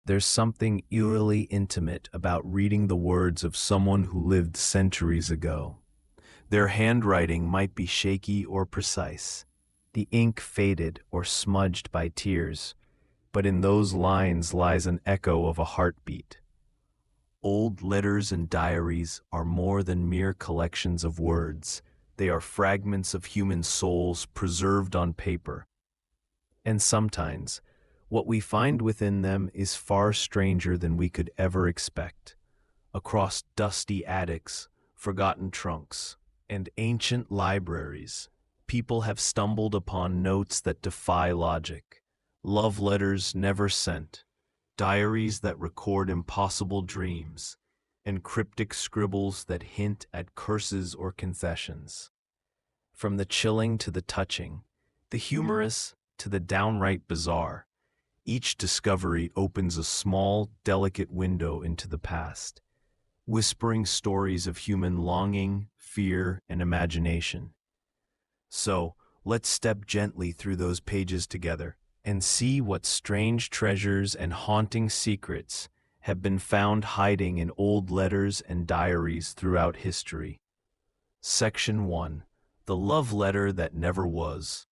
There's something eerily intimate about reading the words of someone who lived centuries ago. Their handwriting might be shaky or precise, the ink faded or smudged by tears, but in those lines lies an echo of a heartbeat. Old letters and diaries are more than mere collections of words. They are fragments of human souls preserved on paper. And sometimes, what we find within them is far stranger than we could ever expect. Across dusty attics, forgotten trunks, and ancient libraries, people have stumbled upon notes that defy logic, love letters never sent, diaries that record impossible dreams, and cryptic scribbles that hint at curses or confessions. From the chilling to the touching, the humorous to the downright bizarre, each discovery opens a small, delicate window into the past, whispering stories of human longing, fear, and imagination. So, let's step gently through those pages together and see what strange treasures and haunting secrets have been found hiding in old letters and diaries throughout history. Section 1. The Love Letter That Never Was.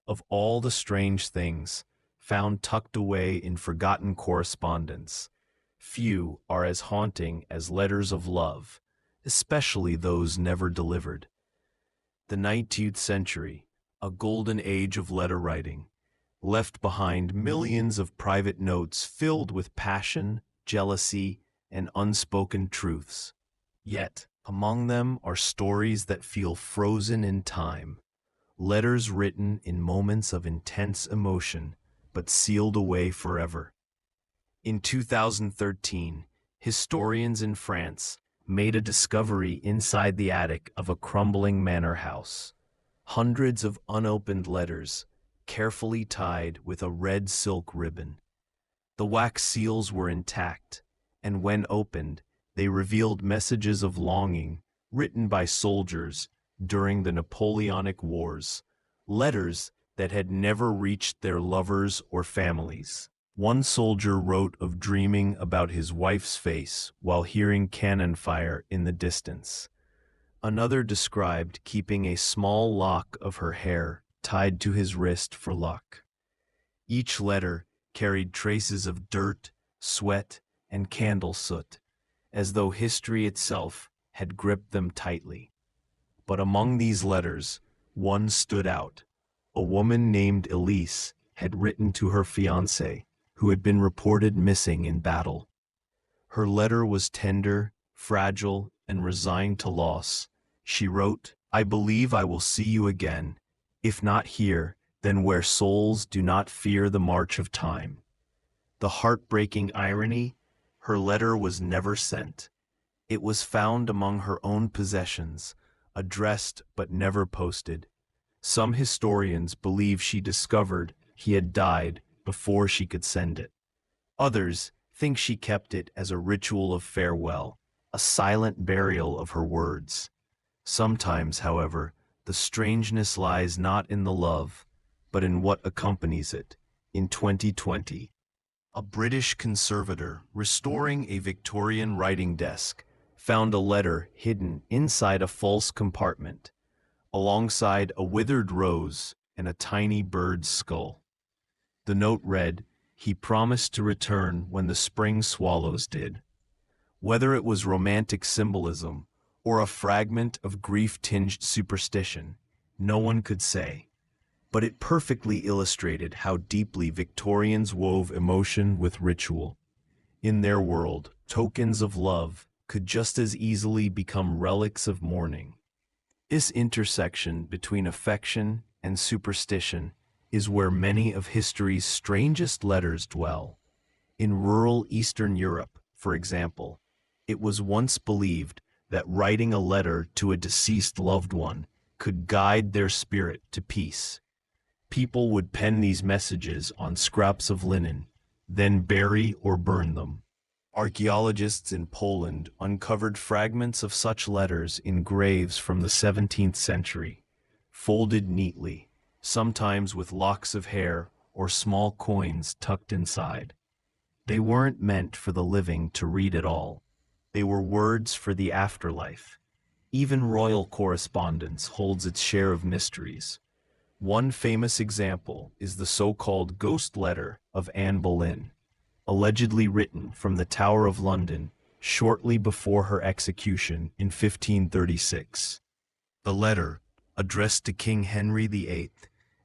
Of all the strange things found tucked away in forgotten correspondence, few are as haunting as letters of love, especially those never delivered. The 19th century, a golden age of letter writing, left behind millions of private notes filled with passion, jealousy, and unspoken truths. Yet, among them are stories that feel frozen in time, letters written in moments of intense emotion, but sealed away forever. In 2013, historians in France made a discovery inside the attic of a crumbling manor house. Hundreds of unopened letters, carefully tied with a red silk ribbon. The wax seals were intact, and when opened, they revealed messages of longing written by soldiers during the Napoleonic Wars, letters that had never reached their lovers or families. One soldier wrote of dreaming about his wife's face while hearing cannon fire in the distance. Another described keeping a small lock of her hair tied to his wrist for luck. Each letter carried traces of dirt, sweat, and candle soot, as though history itself had gripped them tightly. But among these letters, one stood out. A woman named Elise had written to her fiancé, who had been reported missing in battle. Her letter was tender, fragile, and resigned to loss. She wrote, "I believe I will see you again, if not here, then where souls do not fear the march of time." The heartbreaking irony, her letter was never sent. It was found among her own possessions, addressed but never posted. Some historians believe she discovered he had died before she could send it. Others think she kept it as a ritual of farewell, a silent burial of her words. Sometimes, however, the strangeness lies not in the love, but in what accompanies it. In 2020, a British conservator restoring a Victorian writing desk found a letter hidden inside a false compartment, alongside a withered rose and a tiny bird's skull. The note read, "He promised to return when the spring swallows did." Whether it was romantic symbolism or a fragment of grief-tinged superstition, no one could say. But it perfectly illustrated how deeply Victorians wove emotion with ritual. In their world, tokens of love could just as easily become relics of mourning. This intersection between affection and superstition is where many of history's strangest letters dwell. In rural Eastern Europe, for example, it was once believed that writing a letter to a deceased loved one could guide their spirit to peace. People would pen these messages on scraps of linen, then bury or burn them. Archaeologists in Poland uncovered fragments of such letters in graves from the 17th century, folded neatly, sometimes with locks of hair or small coins tucked inside. They weren't meant for the living to read at all. They were words for the afterlife. Even royal correspondence holds its share of mysteries. One famous example is the so-called ghost letter of Anne Boleyn, allegedly written from the Tower of London shortly before her execution in 1536. The letter, addressed to King Henry VIII,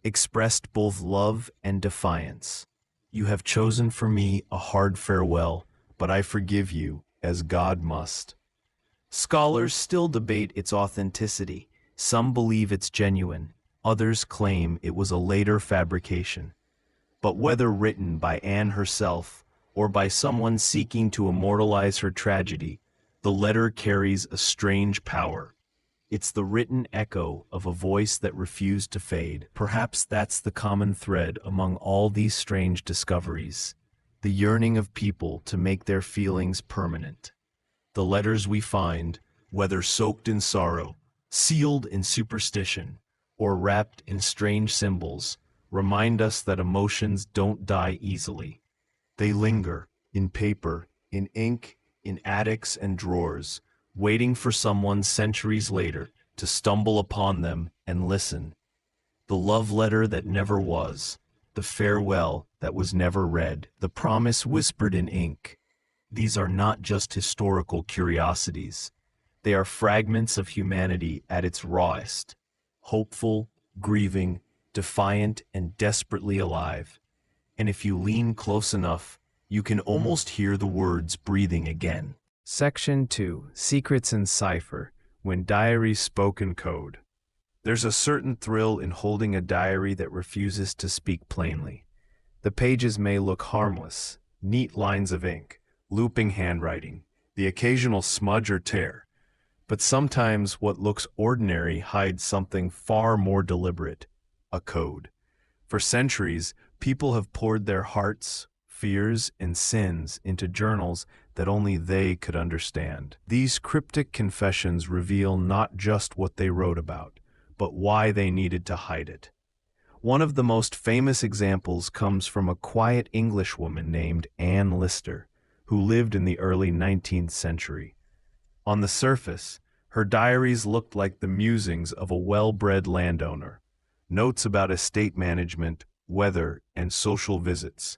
expressed both love and defiance. "You have chosen for me a hard farewell, but I forgive you, as God must." Scholars still debate its authenticity. Some believe it's genuine, others claim it was a later fabrication. But whether written by Anne herself or by someone seeking to immortalize her tragedy, the letter carries a strange power. It's the written echo of a voice that refused to fade. Perhaps that's the common thread among all these strange discoveries, the yearning of people to make their feelings permanent. The letters we find, whether soaked in sorrow, sealed in superstition, or wrapped in strange symbols, remind us that emotions don't die easily. They linger, in paper, in ink, in attics and drawers, waiting for someone centuries later to stumble upon them and listen. The love letter that never was, the farewell that was never read, the promise whispered in ink. These are not just historical curiosities. They are fragments of humanity at its rawest, hopeful, grieving, defiant, and desperately alive. And if you lean close enough, you can almost hear the words breathing again. Section 2. Secrets in Cipher, when diaries spoke in code. There's a certain thrill in holding a diary that refuses to speak plainly. The pages may look harmless, neat lines of ink, looping handwriting, the occasional smudge or tear. But sometimes what looks ordinary hides something far more deliberate, a code. For centuries, people have poured their hearts, fears, and sins into journals that only they could understand. These cryptic confessions reveal not just what they wrote about, but why they needed to hide it. One of the most famous examples comes from a quiet Englishwoman named Anne Lister, who lived in the early 19th century. On the surface, her diaries looked like the musings of a well-bred landowner, notes about estate management, weather, and social visits.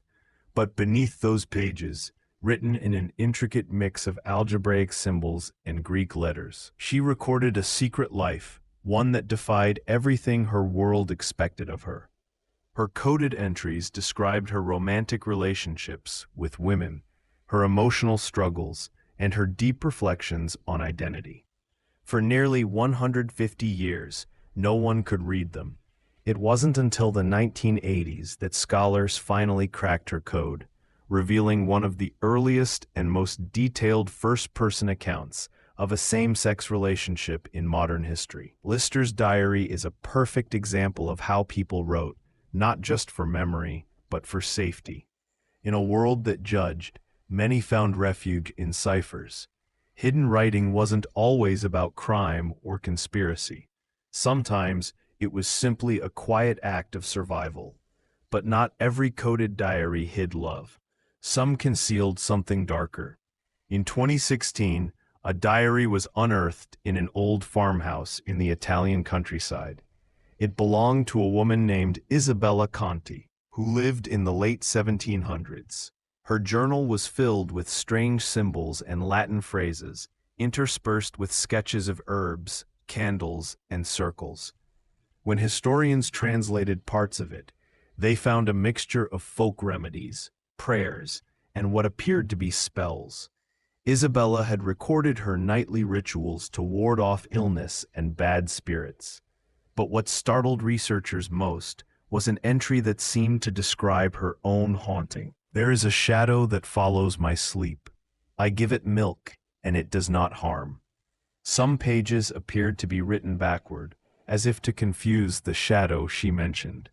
But beneath those pages, written in an intricate mix of algebraic symbols and Greek letters, she recorded a secret life, one that defied everything her world expected of her. Her coded entries described her romantic relationships with women, her emotional struggles, and her deep reflections on identity. For nearly 150 years, no one could read them. It wasn't until the 1980s that scholars finally cracked her code, revealing one of the earliest and most detailed first-person accounts of a same-sex relationship in modern history. Lister's diary is a perfect example of how people wrote, not just for memory, but for safety. In a world that judged, many found refuge in ciphers. Hidden writing wasn't always about crime or conspiracy. Sometimes it was simply a quiet act of survival. But not every coded diary hid love. Some concealed something darker. In 2016, a diary was unearthed in an old farmhouse in the Italian countryside. It belonged to a woman named Isabella Conti, who lived in the late 1700s. Her journal was filled with strange symbols and Latin phrases, interspersed with sketches of herbs, candles, and circles. When historians translated parts of it, they found a mixture of folk remedies, prayers, and what appeared to be spells. Isabella had recorded her nightly rituals to ward off illness and bad spirits. But what startled researchers most was an entry that seemed to describe her own haunting. "There is a shadow that follows my sleep. I give it milk, and it does not harm." Some pages appeared to be written backward, as if to confuse the shadow she mentioned.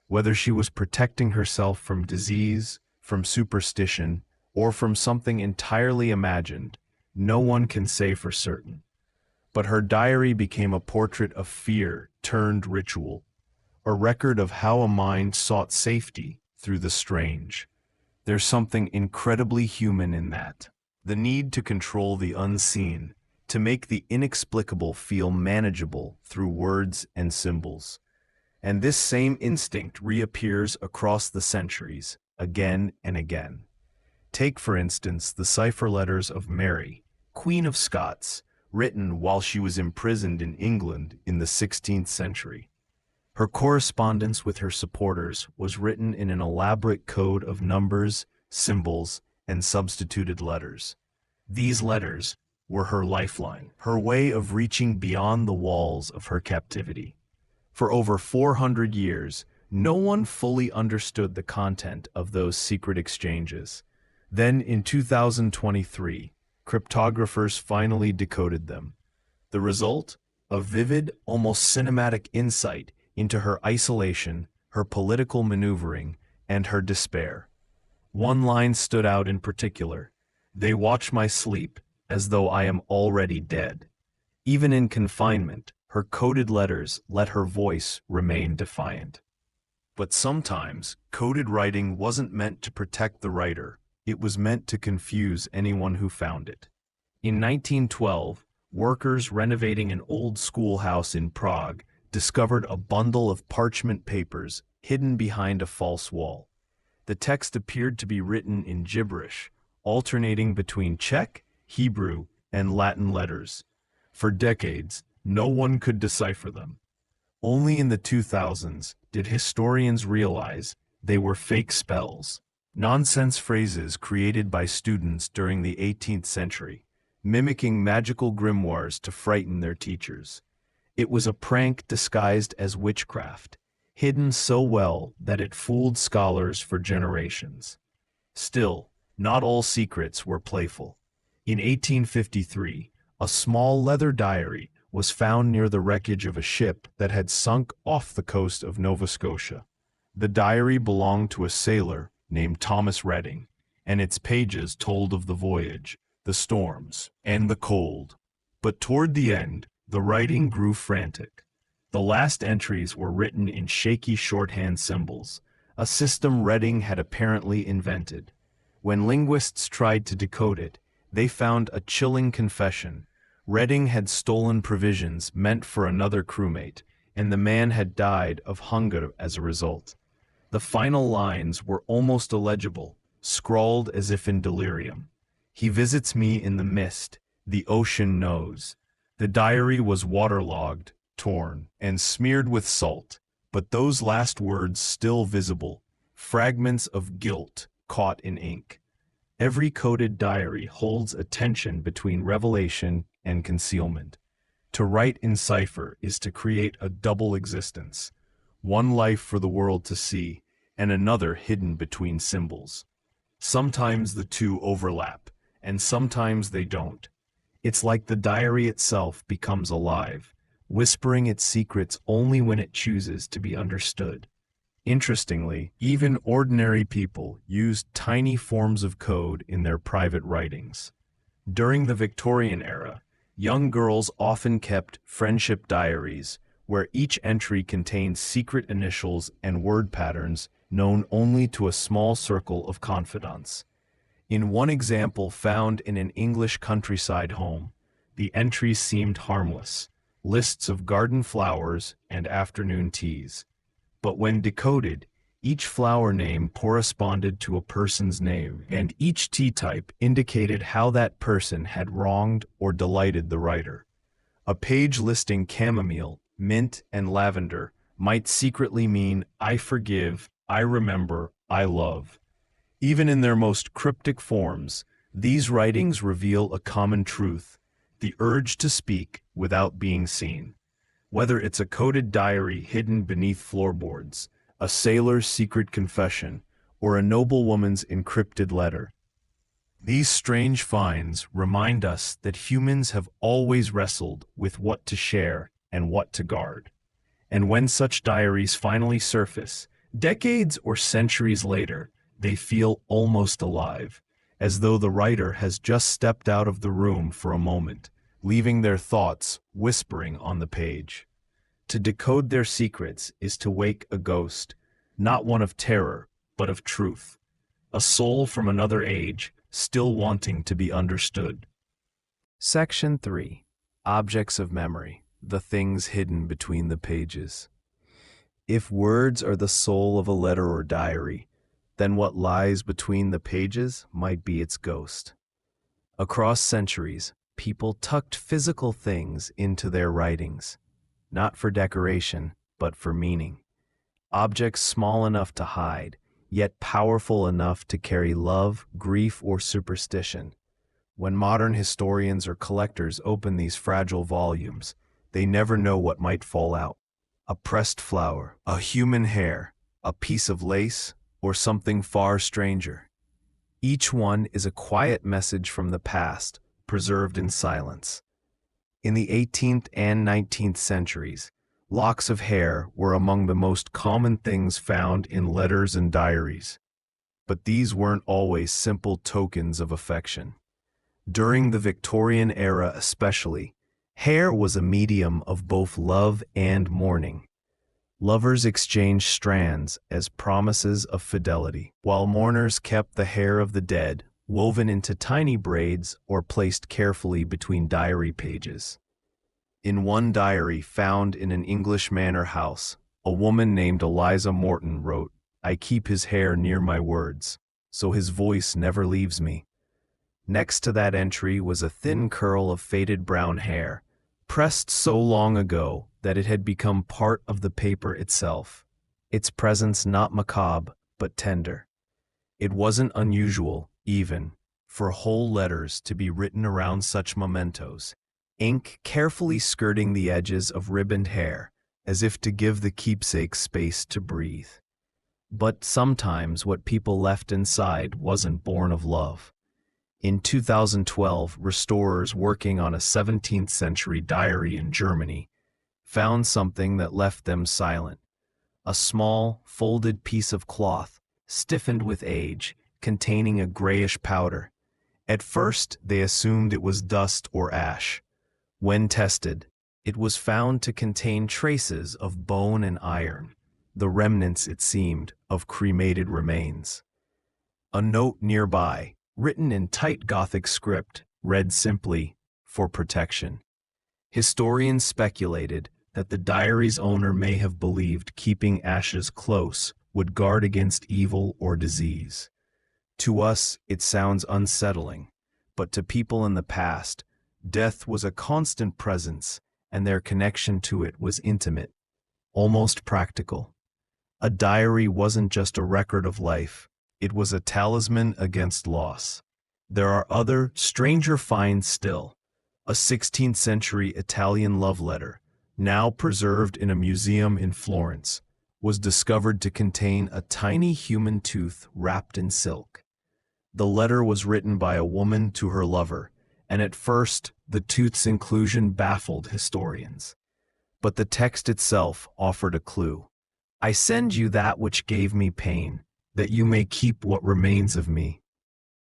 Whether she was protecting herself from disease, from superstition, or from something entirely imagined, no one can say for certain. But her diary became a portrait of fear turned ritual, a record of how a mind sought safety through the strange. There's something incredibly human in that. The need to control the unseen, to make the inexplicable feel manageable through words and symbols. And this same instinct reappears across the centuries, again and again. Take, for instance, the cipher letters of Mary, Queen of Scots, written while she was imprisoned in England in the 16th century. Her correspondence with her supporters was written in an elaborate code of numbers, symbols, and substituted letters. These letters were her lifeline, her way of reaching beyond the walls of her captivity. For over 400 years, no one fully understood the content of those secret exchanges. Then, in 2023, cryptographers finally decoded them. The result? A vivid, almost cinematic insight into her isolation, her political maneuvering, and her despair. One line stood out in particular. "They watch my sleep, as though I am already dead." Even in confinement, her coded letters let her voice remain defiant. But sometimes, coded writing wasn't meant to protect the writer, it was meant to confuse anyone who found it. In 1912, workers renovating an old schoolhouse in Prague discovered a bundle of parchment papers hidden behind a false wall. The text appeared to be written in gibberish, alternating between Czech, Hebrew, and Latin letters. For decades, no one could decipher them. Only in the 2000s did historians realize they were fake spells, nonsense phrases created by students during the 18th century, mimicking magical grimoires to frighten their teachers. It was a prank disguised as witchcraft, hidden so well that it fooled scholars for generations. Still, not all secrets were playful. In 1853, a small leather diary was found near the wreckage of a ship that had sunk off the coast of Nova Scotia. The diary belonged to a sailor named Thomas Redding, and its pages told of the voyage, the storms, and the cold. But toward the end, the writing grew frantic. The last entries were written in shaky shorthand symbols, a system Redding had apparently invented. When linguists tried to decode it, they found a chilling confession. Redding had stolen provisions meant for another crewmate, and the man had died of hunger as a result. The final lines were almost illegible, scrawled as if in delirium. "He visits me in the mist, the ocean knows." The diary was waterlogged, torn, and smeared with salt, but those last words still visible, fragments of guilt caught in ink. Every coded diary holds a tension between revelation and concealment. To write in cipher is to create a double existence, one life for the world to see, and another hidden between symbols. Sometimes the two overlap, and sometimes they don't. It's like the diary itself becomes alive, whispering its secrets only when it chooses to be understood. Interestingly, even ordinary people used tiny forms of code in their private writings. During the Victorian era, young girls often kept friendship diaries, where each entry contained secret initials and word patterns known only to a small circle of confidants. In one example found in an English countryside home, the entries seemed harmless, lists of garden flowers and afternoon teas. But when decoded, each flower name corresponded to a person's name, and each tea type indicated how that person had wronged or delighted the writer. A page listing chamomile, mint, and lavender might secretly mean "I forgive, I remember, I love." Even in their most cryptic forms, these writings reveal a common truth: the urge to speak without being seen. Whether it's a coded diary hidden beneath floorboards, a sailor's secret confession, or a noblewoman's encrypted letter, these strange finds remind us that humans have always wrestled with what to share and what to guard. And when such diaries finally surface, decades or centuries later, they feel almost alive, as though the writer has just stepped out of the room for a moment, leaving their thoughts whispering on the page. To decode their secrets is to wake a ghost, not one of terror, but of truth. a soul from another age, still wanting to be understood. Section 3. Objects of memory, the things hidden between the pages. If words are the soul of a letter or diary, then what lies between the pages might be its ghost. Across centuries, people tucked physical things into their writings, not for decoration, but for meaning. Objects small enough to hide, yet powerful enough to carry love, grief, or superstition. When modern historians or collectors open these fragile volumes, they never know what might fall out. A pressed flower, a human hair, a piece of lace, or something far stranger. Each one is a quiet message from the past, preserved in silence. In the 18th and 19th centuries, locks of hair were among the most common things found in letters and diaries. But these weren't always simple tokens of affection. During the Victorian era especially, hair was a medium of both love and mourning. Lovers exchanged strands as promises of fidelity, while mourners kept the hair of the dead woven into tiny braids or placed carefully between diary pages. In one diary found in an English manor house, a woman named Eliza Morton wrote, "I keep his hair near my words, so his voice never leaves me." Next to that entry was a thin curl of faded brown hair, pressed so long ago that it had become part of the paper itself, its presence not macabre, but tender. It wasn't unusual, even, for whole letters to be written around such mementos, ink carefully skirting the edges of ribboned hair, as if to give the keepsake space to breathe. But sometimes what people left inside wasn't born of love. In 2012, restorers working on a 17th century diary in Germany found something that left them silent. A small, folded piece of cloth, stiffened with age, containing a grayish powder. At first, they assumed it was dust or ash. When tested, it was found to contain traces of bone and iron, the remnants, it seemed, of cremated remains. A note nearby, written in tight Gothic script, read simply, "For protection." Historians speculated that the diary's owner may have believed keeping ashes close would guard against evil or disease. To us, it sounds unsettling, but to people in the past, death was a constant presence, and their connection to it was intimate, almost practical. A diary wasn't just a record of life, it was a talisman against loss. There are other, stranger finds still. A 16th century Italian love letter, now preserved in a museum in Florence, was discovered to contain a tiny human tooth wrapped in silk. The letter was written by a woman to her lover, and at first, the tooth's inclusion baffled historians. But the text itself offered a clue. "I send you that which gave me pain, that you may keep what remains of me."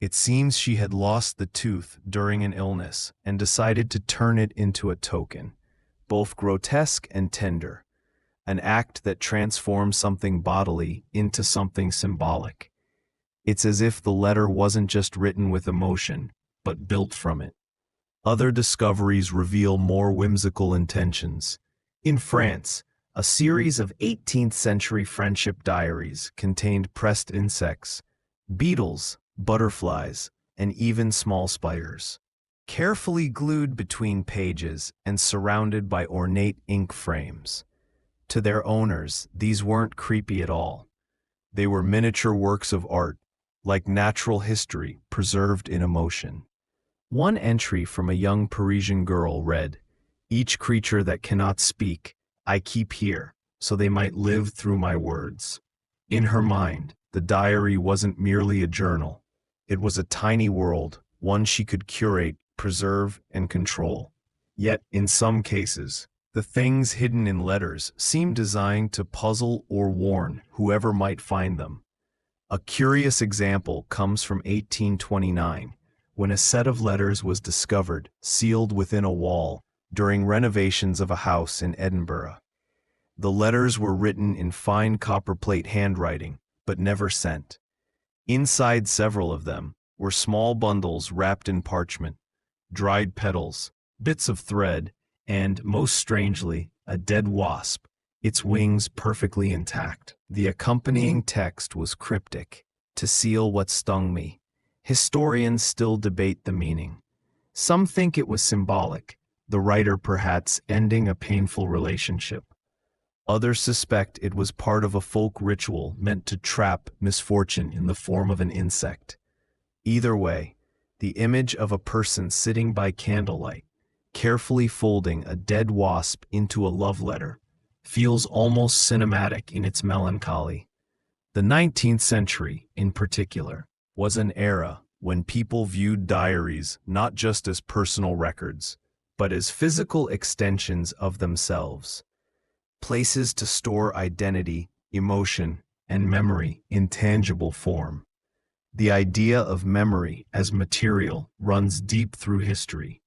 It seems she had lost the tooth during an illness and decided to turn it into a token, both grotesque and tender, an act that transforms something bodily into something symbolic. It's as if the letter wasn't just written with emotion, but built from it. Other discoveries reveal more whimsical intentions. In France, a series of 18th century friendship diaries contained pressed insects, beetles, butterflies, and even small spiders, carefully glued between pages and surrounded by ornate ink frames. To their owners, these weren't creepy at all. They were miniature works of art, like natural history preserved in emotion. One entry from a young Parisian girl read, "Each creature that cannot speak, I keep here, so they might live through my words." In her mind, the diary wasn't merely a journal. It was a tiny world, one she could curate, preserve, and control. Yet, in some cases, the things hidden in letters seemed designed to puzzle or warn whoever might find them. A curious example comes from 1829, when a set of letters was discovered, sealed within a wall, during renovations of a house in Edinburgh. The letters were written in fine copperplate handwriting, but never sent. Inside several of them were small bundles wrapped in parchment, dried petals, bits of thread, and, most strangely, a dead wasp, its wings perfectly intact. The accompanying text was cryptic: "To seal what stung me." Historians still debate the meaning. Some think it was symbolic, the writer perhaps ending a painful relationship. Others suspect it was part of a folk ritual meant to trap misfortune in the form of an insect. Either way, the image of a person sitting by candlelight, carefully folding a dead wasp into a love letter, feels almost cinematic in its melancholy. The 19th century, in particular, was an era when people viewed diaries not just as personal records, but as physical extensions of themselves. Places to store identity, emotion, and memory in tangible form. The idea of memory as material runs deep through history.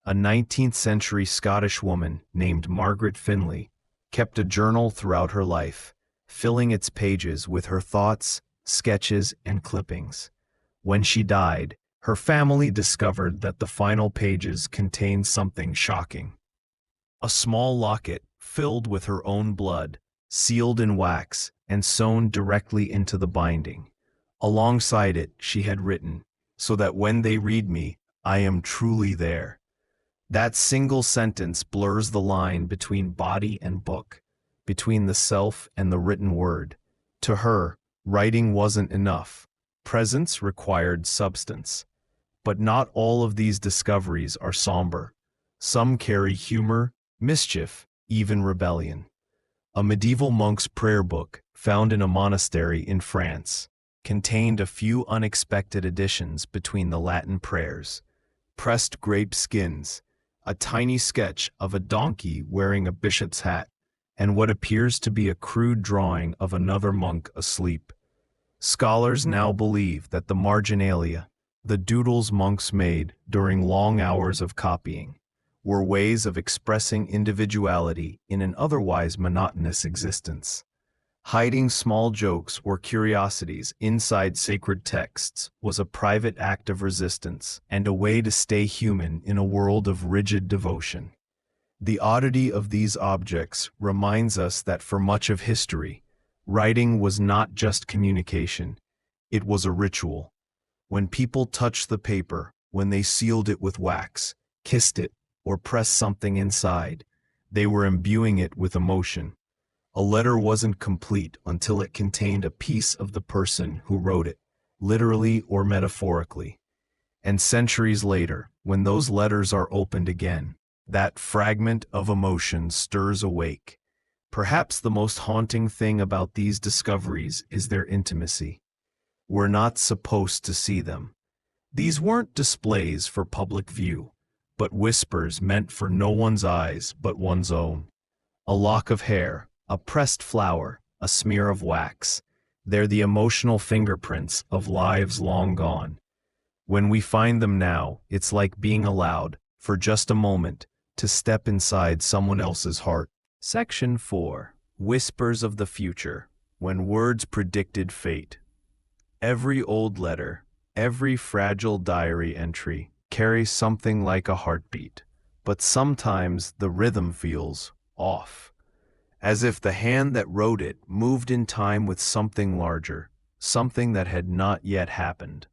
A 19th century Scottish woman named Margaret Finlay kept a journal throughout her life, filling its pages with her thoughts, sketches, and clippings. When she died, her family discovered that the final pages contained something shocking. A small locket filled with her own blood, sealed in wax, and sewn directly into the binding. Alongside it, she had written, "So that when they read me, I am truly there." That single sentence blurs the line between body and book, between the self and the written word. To her, writing wasn't enough. Presence required substance. But not all of these discoveries are somber. Some carry humor, mischief, even rebellion. A medieval monk's prayer book, found in a monastery in France, contained a few unexpected additions between the Latin prayers: pressed grape skins, a tiny sketch of a donkey wearing a bishop's hat, and what appears to be a crude drawing of another monk asleep. Scholars now believe that the marginalia, the doodles monks made during long hours of copying, were ways of expressing individuality in an otherwise monotonous existence. Hiding small jokes or curiosities inside sacred texts was a private act of resistance and a way to stay human in a world of rigid devotion. The oddity of these objects reminds us that for much of history, writing was not just communication, it was a ritual. When people touched the paper, when they sealed it with wax, kissed it, or pressed something inside, they were imbuing it with emotion. A letter wasn't complete until it contained a piece of the person who wrote it, literally or metaphorically. And centuries later, when those letters are opened again, that fragment of emotion stirs awake. Perhaps the most haunting thing about these discoveries is their intimacy. We're not supposed to see them. These weren't displays for public view, but whispers meant for no one's eyes but one's own. A lock of hair, a pressed flower, a smear of wax. They're the emotional fingerprints of lives long gone. When we find them now, it's like being allowed, for just a moment, to step inside someone else's heart. Section 4. Whispers of the Future. When words predicted fate. Every old letter, every fragile diary entry, carries something like a heartbeat, but sometimes the rhythm feels off, as if the hand that wrote it moved in time with something larger, something that had not yet happened.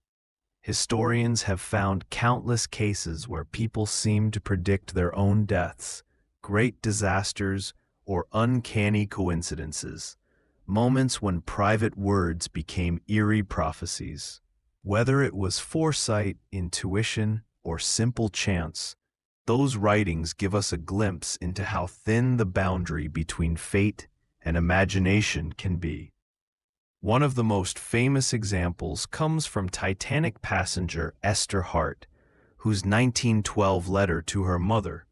Historians have found countless cases where people seem to predict their own deaths, great disasters, or uncanny coincidences, moments when private words became eerie prophecies. Whether it was foresight, intuition, or simple chance, those writings give us a glimpse into how thin the boundary between fate and imagination can be. One of the most famous examples comes from Titanic passenger Esther Hart, whose 1912 letter to her mother,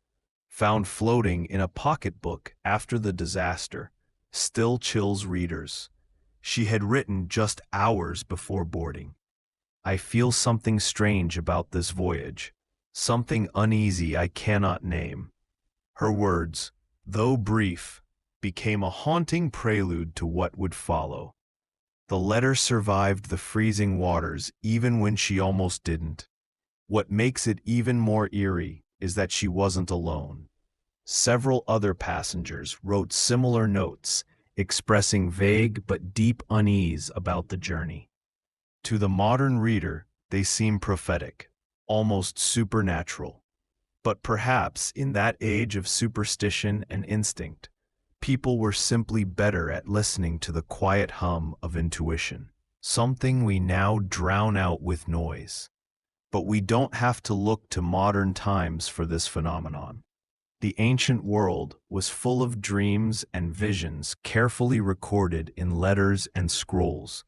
found floating in a pocketbook after the disaster, still chills readers. She had written just hours before boarding. "I feel something strange about this voyage, something uneasy I cannot name." Her words, though brief, became a haunting prelude to what would follow. The letter survived the freezing waters even when she almost didn't. What makes it even more eerie is that she wasn't alone. Several other passengers wrote similar notes, expressing vague but deep unease about the journey. To the modern reader, they seem prophetic, almost supernatural. But perhaps in that age of superstition and instinct, people were simply better at listening to the quiet hum of intuition, something we now drown out with noise. But we don't have to look to modern times for this phenomenon. The ancient world was full of dreams and visions carefully recorded in letters and scrolls,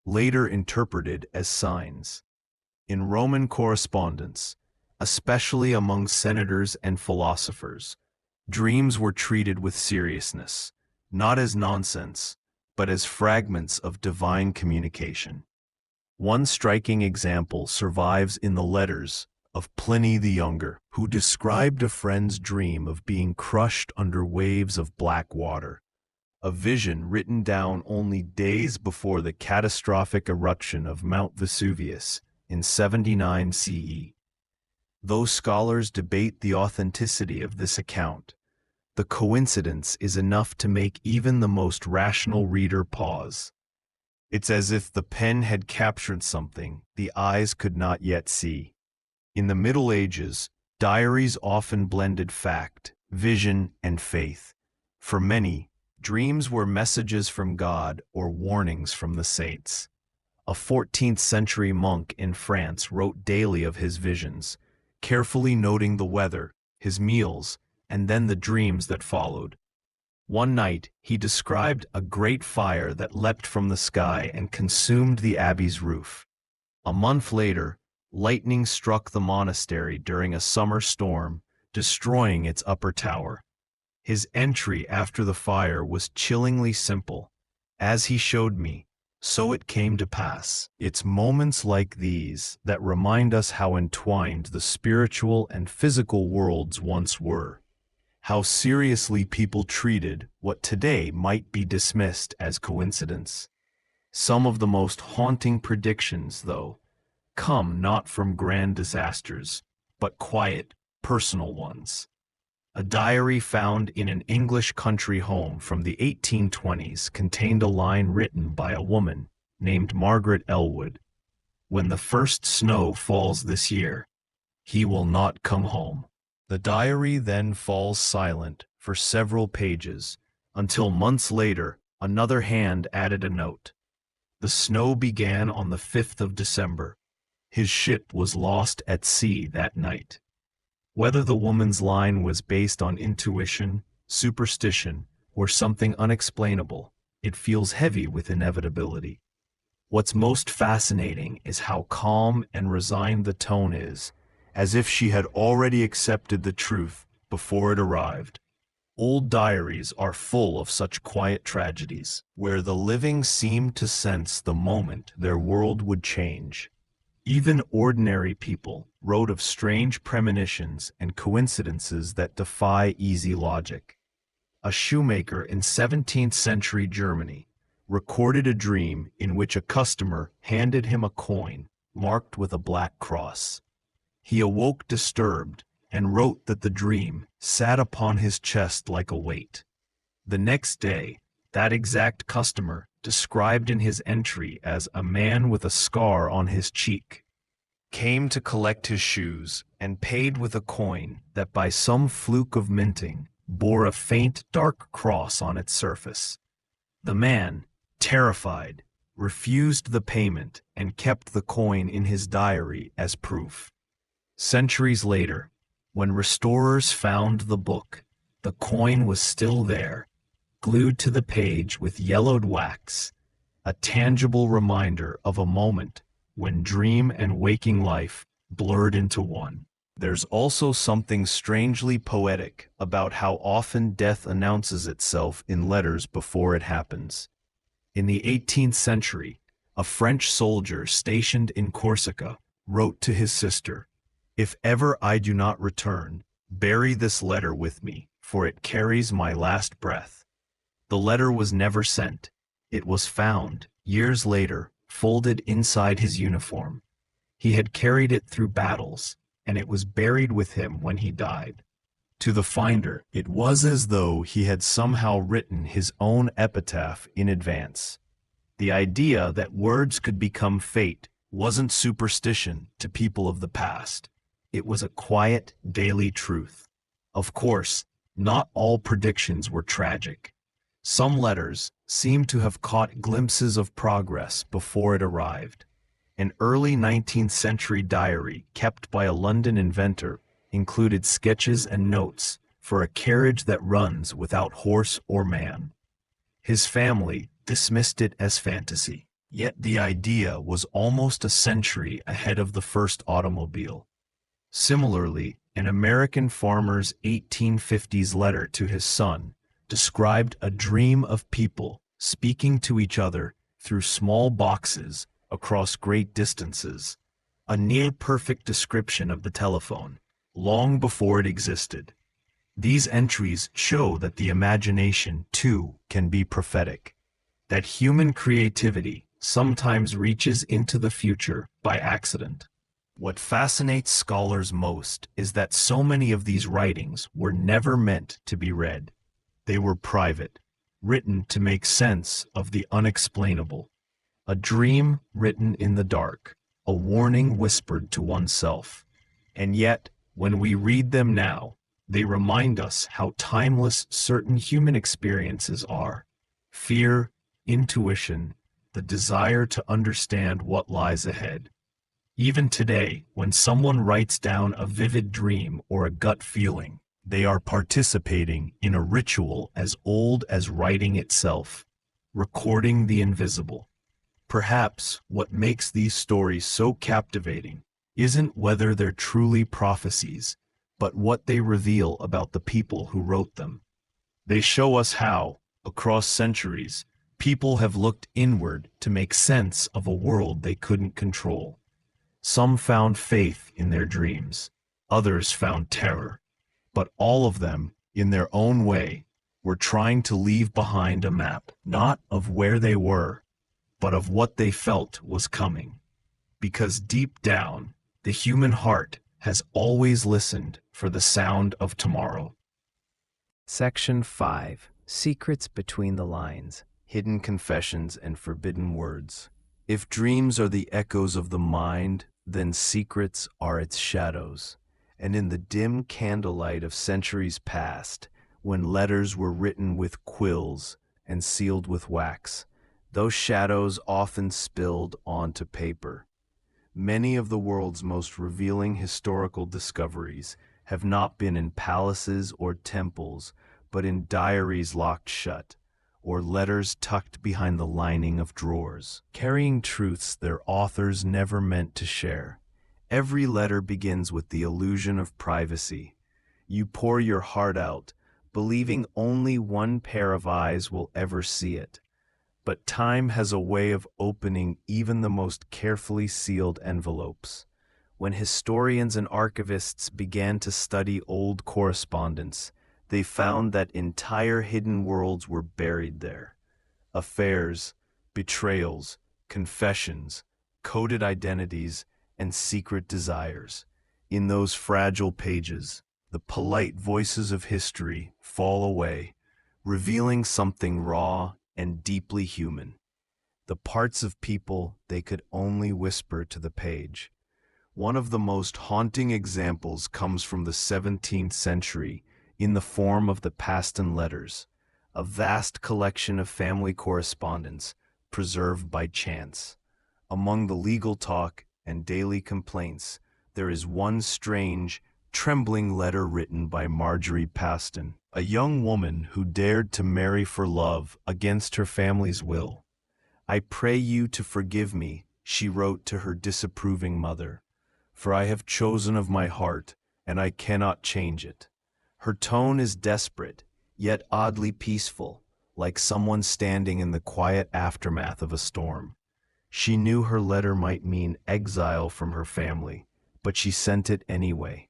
later interpreted as signs. In Roman correspondence, especially among senators and philosophers, dreams were treated with seriousness, not as nonsense, but as fragments of divine communication. One striking example survives in the letters of Pliny the Younger, who described a friend's dream of being crushed under waves of black water, a vision written down only days before the catastrophic eruption of Mount Vesuvius in 79 CE. Though scholars debate the authenticity of this account, the coincidence is enough to make even the most rational reader pause. It's as if the pen had captured something the eyes could not yet see. In the Middle Ages, diaries often blended fact, vision, and faith. For many, dreams were messages from God or warnings from the saints. A 14th-century monk in France wrote daily of his visions, carefully noting the weather, his meals, and then the dreams that followed. One night, he described a great fire that leapt from the sky and consumed the abbey's roof. A month later, lightning struck the monastery during a summer storm, destroying its upper tower. His entry after the fire was chillingly simple. As he showed me, so it came to pass. It's moments like these that remind us how entwined the spiritual and physical worlds once were. How seriously people treated what today might be dismissed as coincidence. Some of the most haunting predictions, though, come not from grand disasters, but quiet, personal ones. A diary found in an English country home from the 1820s contained a line written by a woman named Margaret Elwood. "When the first snow falls this year, he will not come home." The diary then falls silent for several pages, until months later another hand added a note. The snow began on the 5th of December. His ship was lost at sea that night. Whether the woman's line was based on intuition, superstition, or something unexplainable, it feels heavy with inevitability. What's most fascinating is how calm and resigned the tone is, as if she had already accepted the truth before it arrived. Old diaries are full of such quiet tragedies, where the living seem to sense the moment their world would change. Even ordinary people wrote of strange premonitions and coincidences that defy easy logic. A shoemaker in 17th century Germany recorded a dream in which a customer handed him a coin marked with a black cross. He awoke disturbed and wrote that the dream sat upon his chest like a weight. The next day, that exact customer, described in his entry as a man with a scar on his cheek, came to collect his shoes and paid with a coin that by some fluke of minting bore a faint dark cross on its surface. The man, terrified, refused the payment and kept the coin in his diary as proof. Centuries later, when restorers found the book, the coin was still there, glued to the page with yellowed wax, a tangible reminder of a moment when dream and waking life blurred into one. There's also something strangely poetic about how often death announces itself in letters before it happens. In the 18th century, a French soldier stationed in Corsica wrote to his sister, "If ever I do not return, bury this letter with me, for it carries my last breath." The letter was never sent. It was found, Years later, folded inside his uniform. He had carried it through battles, and it was buried with him when he died. To the finder, it was as though he had somehow written his own epitaph in advance. The idea that words could become fate wasn't superstition to people of the past. It was a quiet, daily truth. Of course, not all predictions were tragic. Some letters seemed to have caught glimpses of progress before it arrived. An early 19th century diary kept by a London inventor included sketches and notes for a carriage that runs without horse or man. His family dismissed it as fantasy, yet the idea was almost a century ahead of the first automobile. Similarly, an American farmer's 1850s letter to his son described a dream of people speaking to each other through small boxes across great distances, a near-perfect description of the telephone, long before it existed. These entries show that the imagination, too, can be prophetic, that human creativity sometimes reaches into the future by accident. What fascinates scholars most is that so many of these writings were never meant to be read. They were private, written to make sense of the unexplainable. A dream written in the dark, a warning whispered to oneself. And yet, when we read them now, they remind us how timeless certain human experiences are. Fear, intuition, the desire to understand what lies ahead. Even today, when someone writes down a vivid dream or a gut feeling, they are participating in a ritual as old as writing itself, recording the invisible. Perhaps what makes these stories so captivating isn't whether they're truly prophecies, but what they reveal about the people who wrote them. They show us how, across centuries, people have looked inward to make sense of a world they couldn't control. Some found faith in their dreams, others found terror, but all of them, in their own way, were trying to leave behind a map, not of where they were, but of what they felt was coming. Because deep down, the human heart has always listened for the sound of tomorrow. Section 5. Secrets Between the Lines, Hidden Confessions and Forbidden Words. If dreams are the echoes of the mind, then secrets are its shadows. And in the dim candlelight of centuries past, when letters were written with quills and sealed with wax, those shadows often spilled onto paper. Many of the world's most revealing historical discoveries have not been in palaces or temples, but in diaries locked shut, or letters tucked behind the lining of drawers, carrying truths their authors never meant to share. Every letter begins with the illusion of privacy. You pour your heart out, believing only one pair of eyes will ever see it. But time has a way of opening even the most carefully sealed envelopes. When historians and archivists began to study old correspondence, they found that entire hidden worlds were buried there. Affairs, betrayals, confessions, coded identities, and secret desires. In those fragile pages, the polite voices of history fall away, revealing something raw and deeply human. The parts of people they could only whisper to the page. One of the most haunting examples comes from the 17th century in the form of the Paston Letters, a vast collection of family correspondence preserved by chance. Among the legal talk and daily complaints, there is one strange, trembling letter written by Marjorie Paston, a young woman who dared to marry for love against her family's will. "I pray you to forgive me," she wrote to her disapproving mother, "for I have chosen of my heart, and I cannot change it." Her tone is desperate, yet oddly peaceful, like someone standing in the quiet aftermath of a storm. She knew her letter might mean exile from her family, but she sent it anyway.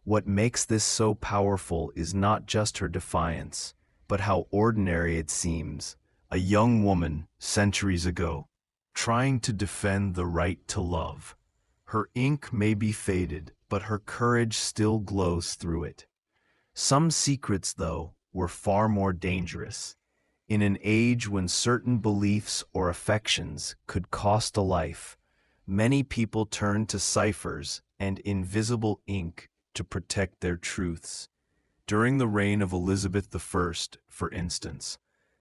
What makes this so powerful is not just her defiance, but how ordinary it seems. A young woman, centuries ago, trying to defend the right to love. Her ink may be faded, but her courage still glows through it. Some secrets, though, were far more dangerous. In an age when certain beliefs or affections could cost a life, many people turned to ciphers and invisible ink to protect their truths. During the reign of Elizabeth I, for instance,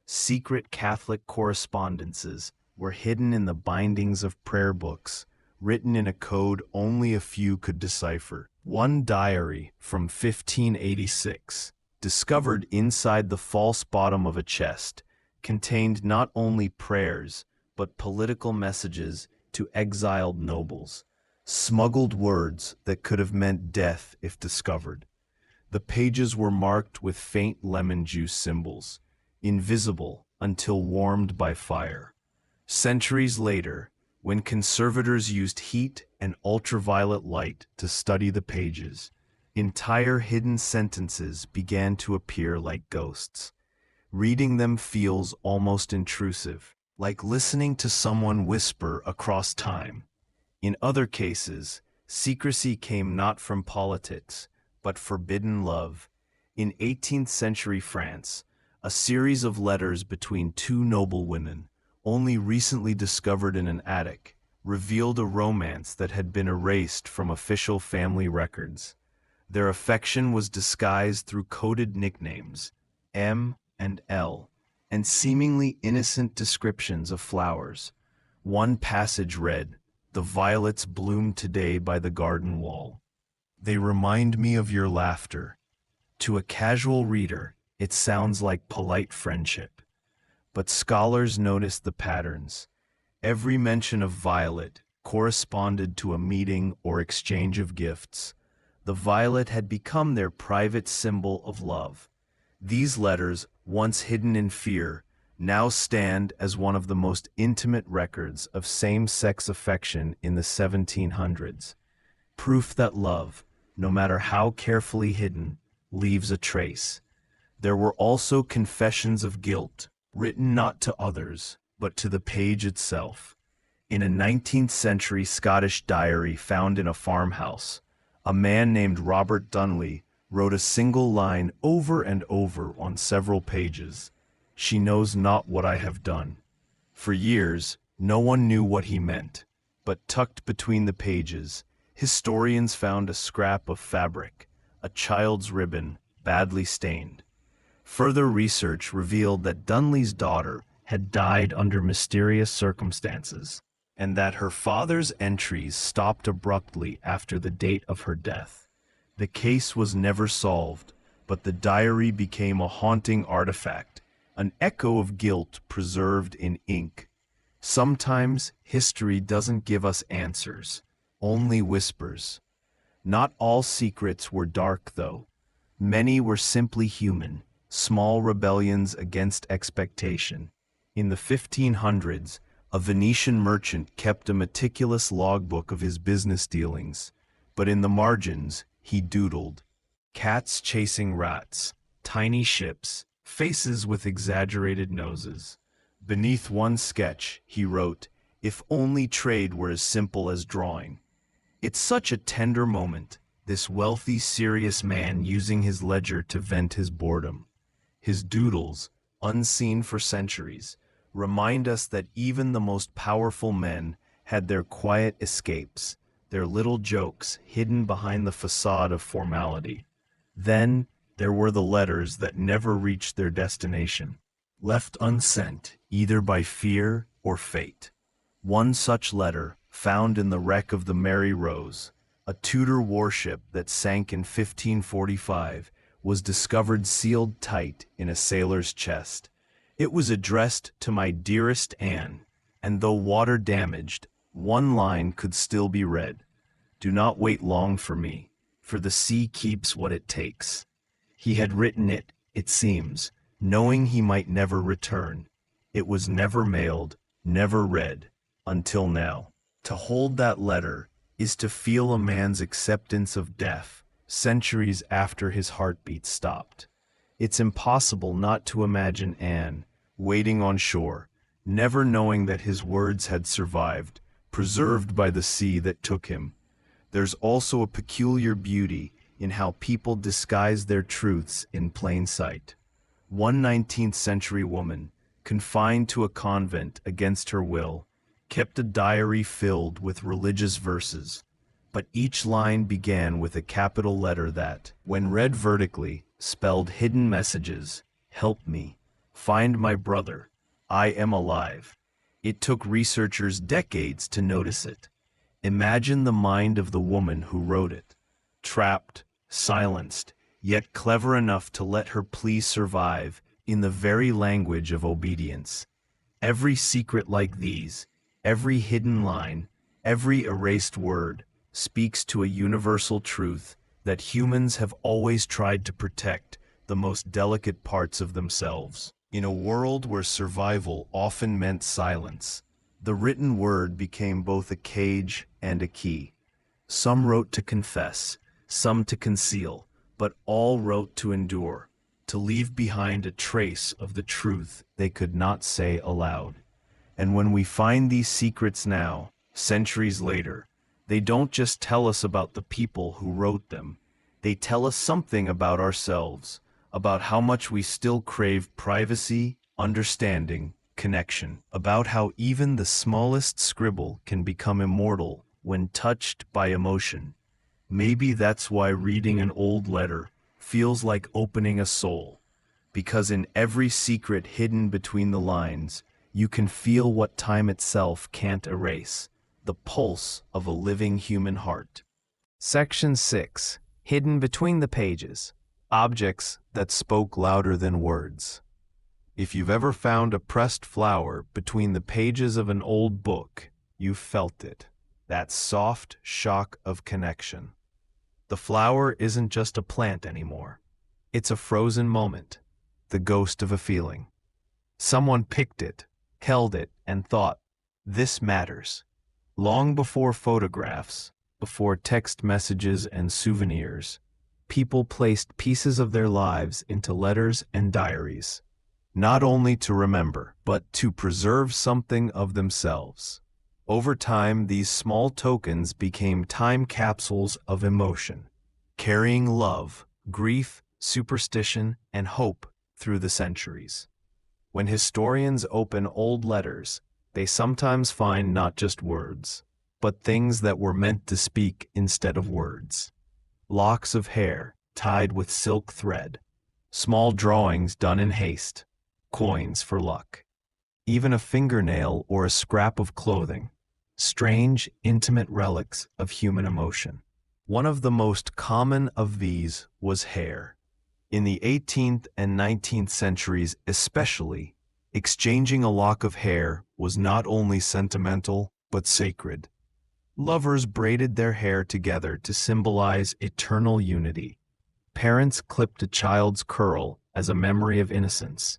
secret Catholic correspondences were hidden in the bindings of prayer books, written in a code only a few could decipher. One diary from 1586, discovered inside the false bottom of a chest, contained not only prayers, but political messages to exiled nobles, smuggled words that could have meant death if discovered. The pages were marked with faint lemon juice symbols, invisible until warmed by fire. Centuries later, when conservators used heat and ultraviolet light to study the pages, entire hidden sentences began to appear like ghosts. Reading them feels almost intrusive, like listening to someone whisper across time. In other cases, secrecy came not from politics, but forbidden love. In 18th century France, a series of letters between two noble women, only recently discovered in an attic, revealed a romance that had been erased from official family records. Their affection was disguised through coded nicknames, M and L, and seemingly innocent descriptions of flowers. One passage read, "The violets bloom today by the garden wall. They remind me of your laughter." To a casual reader, it sounds like polite friendship. But scholars noticed the patterns. Every mention of violet corresponded to a meeting or exchange of gifts. The violet had become their private symbol of love. These letters, once hidden in fear, now stand as one of the most intimate records of same-sex affection in the 1700s. Proof that love, no matter how carefully hidden, leaves a trace. There were also confessions of guilt, written not to others, but to the page itself. In a 19th century Scottish diary found in a farmhouse, a man named Robert Dunley wrote a single line over and over on several pages. "She knows not what I have done." For years, no one knew what he meant, but tucked between the pages, historians found a scrap of fabric, a child's ribbon, badly stained. Further research revealed that Dunley's daughter had died under mysterious circumstances, and that her father's entries stopped abruptly after the date of her death. The case was never solved, but the diary became a haunting artifact, an echo of guilt preserved in ink. Sometimes history doesn't give us answers, only whispers. Not all secrets were dark, though. Many were simply human, small rebellions against expectation. In the 1500s, a Venetian merchant kept a meticulous logbook of his business dealings, but in the margins, he doodled. Cats chasing rats, tiny ships, faces with exaggerated noses. Beneath one sketch, he wrote, "If only trade were as simple as drawing." It's such a tender moment, this wealthy, serious man using his ledger to vent his boredom. His doodles, unseen for centuries, remind us that even the most powerful men had their quiet escapes, their little jokes hidden behind the facade of formality. Then, there were the letters that never reached their destination, left unsent either by fear or fate. One such letter, found in the wreck of the Mary Rose, a Tudor warship that sank in 1545, was discovered sealed tight in a sailor's chest. It was addressed to "My dearest Anne," and though water damaged, one line could still be read. "Do not wait long for me, for the sea keeps what it takes." He had written it, it seems, knowing he might never return. It was never mailed, never read, until now. To hold that letter is to feel a man's acceptance of death, centuries after his heartbeat stopped. It's impossible not to imagine Anne, waiting on shore, never knowing that his words had survived, preserved by the sea that took him. There's also a peculiar beauty in how people disguise their truths in plain sight. One 19th century woman, confined to a convent against her will, kept a diary filled with religious verses, but each line began with a capital letter that, when read vertically, spelled hidden messages: "Help me, find my brother, I am alive." It took researchers decades to notice it. Imagine the mind of the woman who wrote it, trapped, silenced, yet clever enough to let her plea survive in the very language of obedience. Every secret like these, every hidden line, every erased word, speaks to a universal truth that humans have always tried to protect the most delicate parts of themselves. In a world where survival often meant silence, the written word became both a cage and a key. Some wrote to confess, some to conceal, but all wrote to endure, to leave behind a trace of the truth they could not say aloud. And when we find these secrets now, centuries later, they don't just tell us about the people who wrote them. They tell us something about ourselves, about how much we still crave privacy, understanding, connection, about how even the smallest scribble can become immortal when touched by emotion. Maybe that's why reading an old letter feels like opening a soul, because in every secret hidden between the lines, you can feel what time itself can't erase, the pulse of a living human heart. Section 6. Hidden between the pages. Objects that spoke louder than words. If you've ever found a pressed flower between the pages of an old book, you've felt it, that soft shock of connection. The flower isn't just a plant anymore. It's a frozen moment, the ghost of a feeling. Someone picked it, held it, and thought, "This matters." Long before photographs, before text messages and souvenirs, people placed pieces of their lives into letters and diaries, not only to remember, but to preserve something of themselves. Over time, these small tokens became time capsules of emotion, carrying love, grief, superstition, and hope through the centuries. When historians open old letters, they sometimes find not just words, but things that were meant to speak instead of words. Locks of hair tied with silk thread, small drawings done in haste, coins for luck, even a fingernail or a scrap of clothing, strange, intimate relics of human emotion. One of the most common of these was hair. In the 18th and 19th centuries especially, exchanging a lock of hair was not only sentimental, but sacred. Lovers braided their hair together to symbolize eternal unity. Parents clipped a child's curl as a memory of innocence.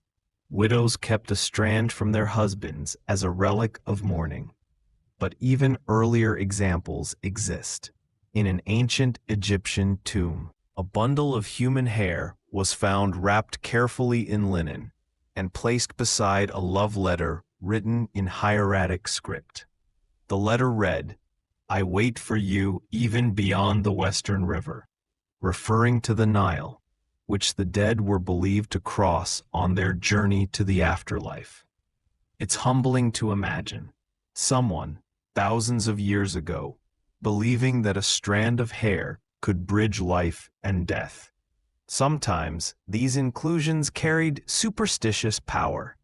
Widows kept a strand from their husbands as a relic of mourning. But even earlier examples exist. In an ancient Egyptian tomb, a bundle of human hair was found wrapped carefully in linen and placed beside a love letter written in hieratic script. The letter read, "I wait for you even beyond the Western River," referring to the Nile, which the dead were believed to cross on their journey to the afterlife. It's humbling to imagine someone, thousands of years ago, believing that a strand of hair could bridge life and death. Sometimes these inclusions carried superstitious power.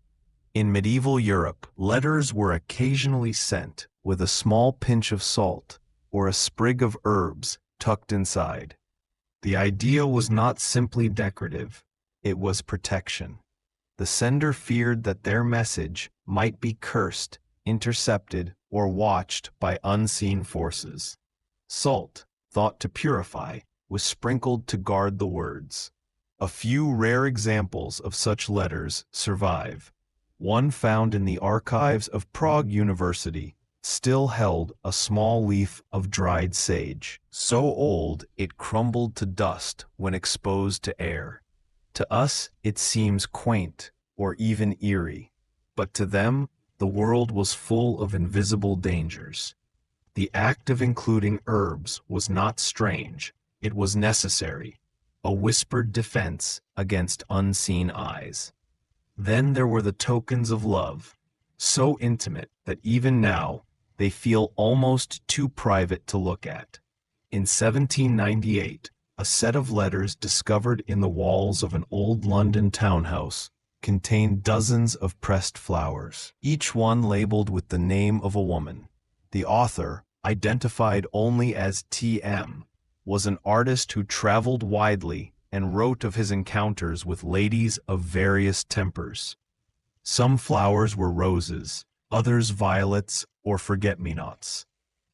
In medieval Europe, letters were occasionally sent with a small pinch of salt or a sprig of herbs tucked inside. The idea was not simply decorative, it was protection. The sender feared that their message might be cursed, intercepted, or watched by unseen forces. Salt, thought to purify, was sprinkled to guard the words. A few rare examples of such letters survive. One found in the archives of Prague University still held a small leaf of dried sage, so old it crumbled to dust when exposed to air. To us, it seems quaint or even eerie, but to them, The world was full of invisible dangers. The act of including herbs was not strange, it was necessary, a whispered defense against unseen eyes. Then there were the tokens of love, so intimate that even now they feel almost too private to look at. In 1798, a set of letters discovered in the walls of an old London townhouse contained dozens of pressed flowers, each one labeled with the name of a woman. The author, identified only as T.M., was an artist who traveled widely and wrote of his encounters with ladies of various tempers. Some flowers were roses, others violets or forget-me-nots,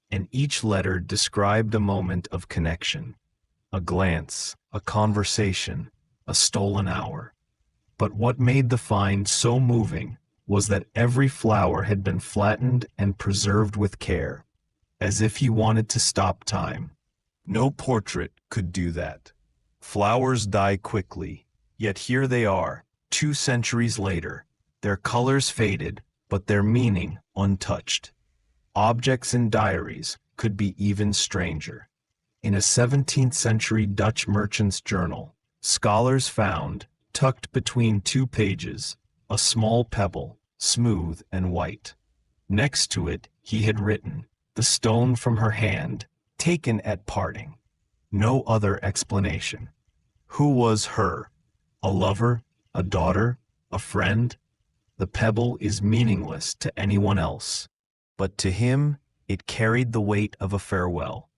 and each letter described a moment of connection, a glance, a conversation, a stolen hour. But what made the find so moving was that every flower had been flattened and preserved with care, as if he wanted to stop time. No portrait could do that. Flowers die quickly, yet here they are, 2 centuries later, their colors faded, but their meaning untouched. Objects in diaries could be even stranger. In a 17th century Dutch merchant's journal, scholars found, tucked between 2 pages, a small pebble, smooth and white. Next to it, he had written, "The stone from her hand, taken at parting." No other explanation. Who was her? A lover? A daughter? A friend? The pebble is meaningless to anyone else, but to him it carried the weight of a farewell.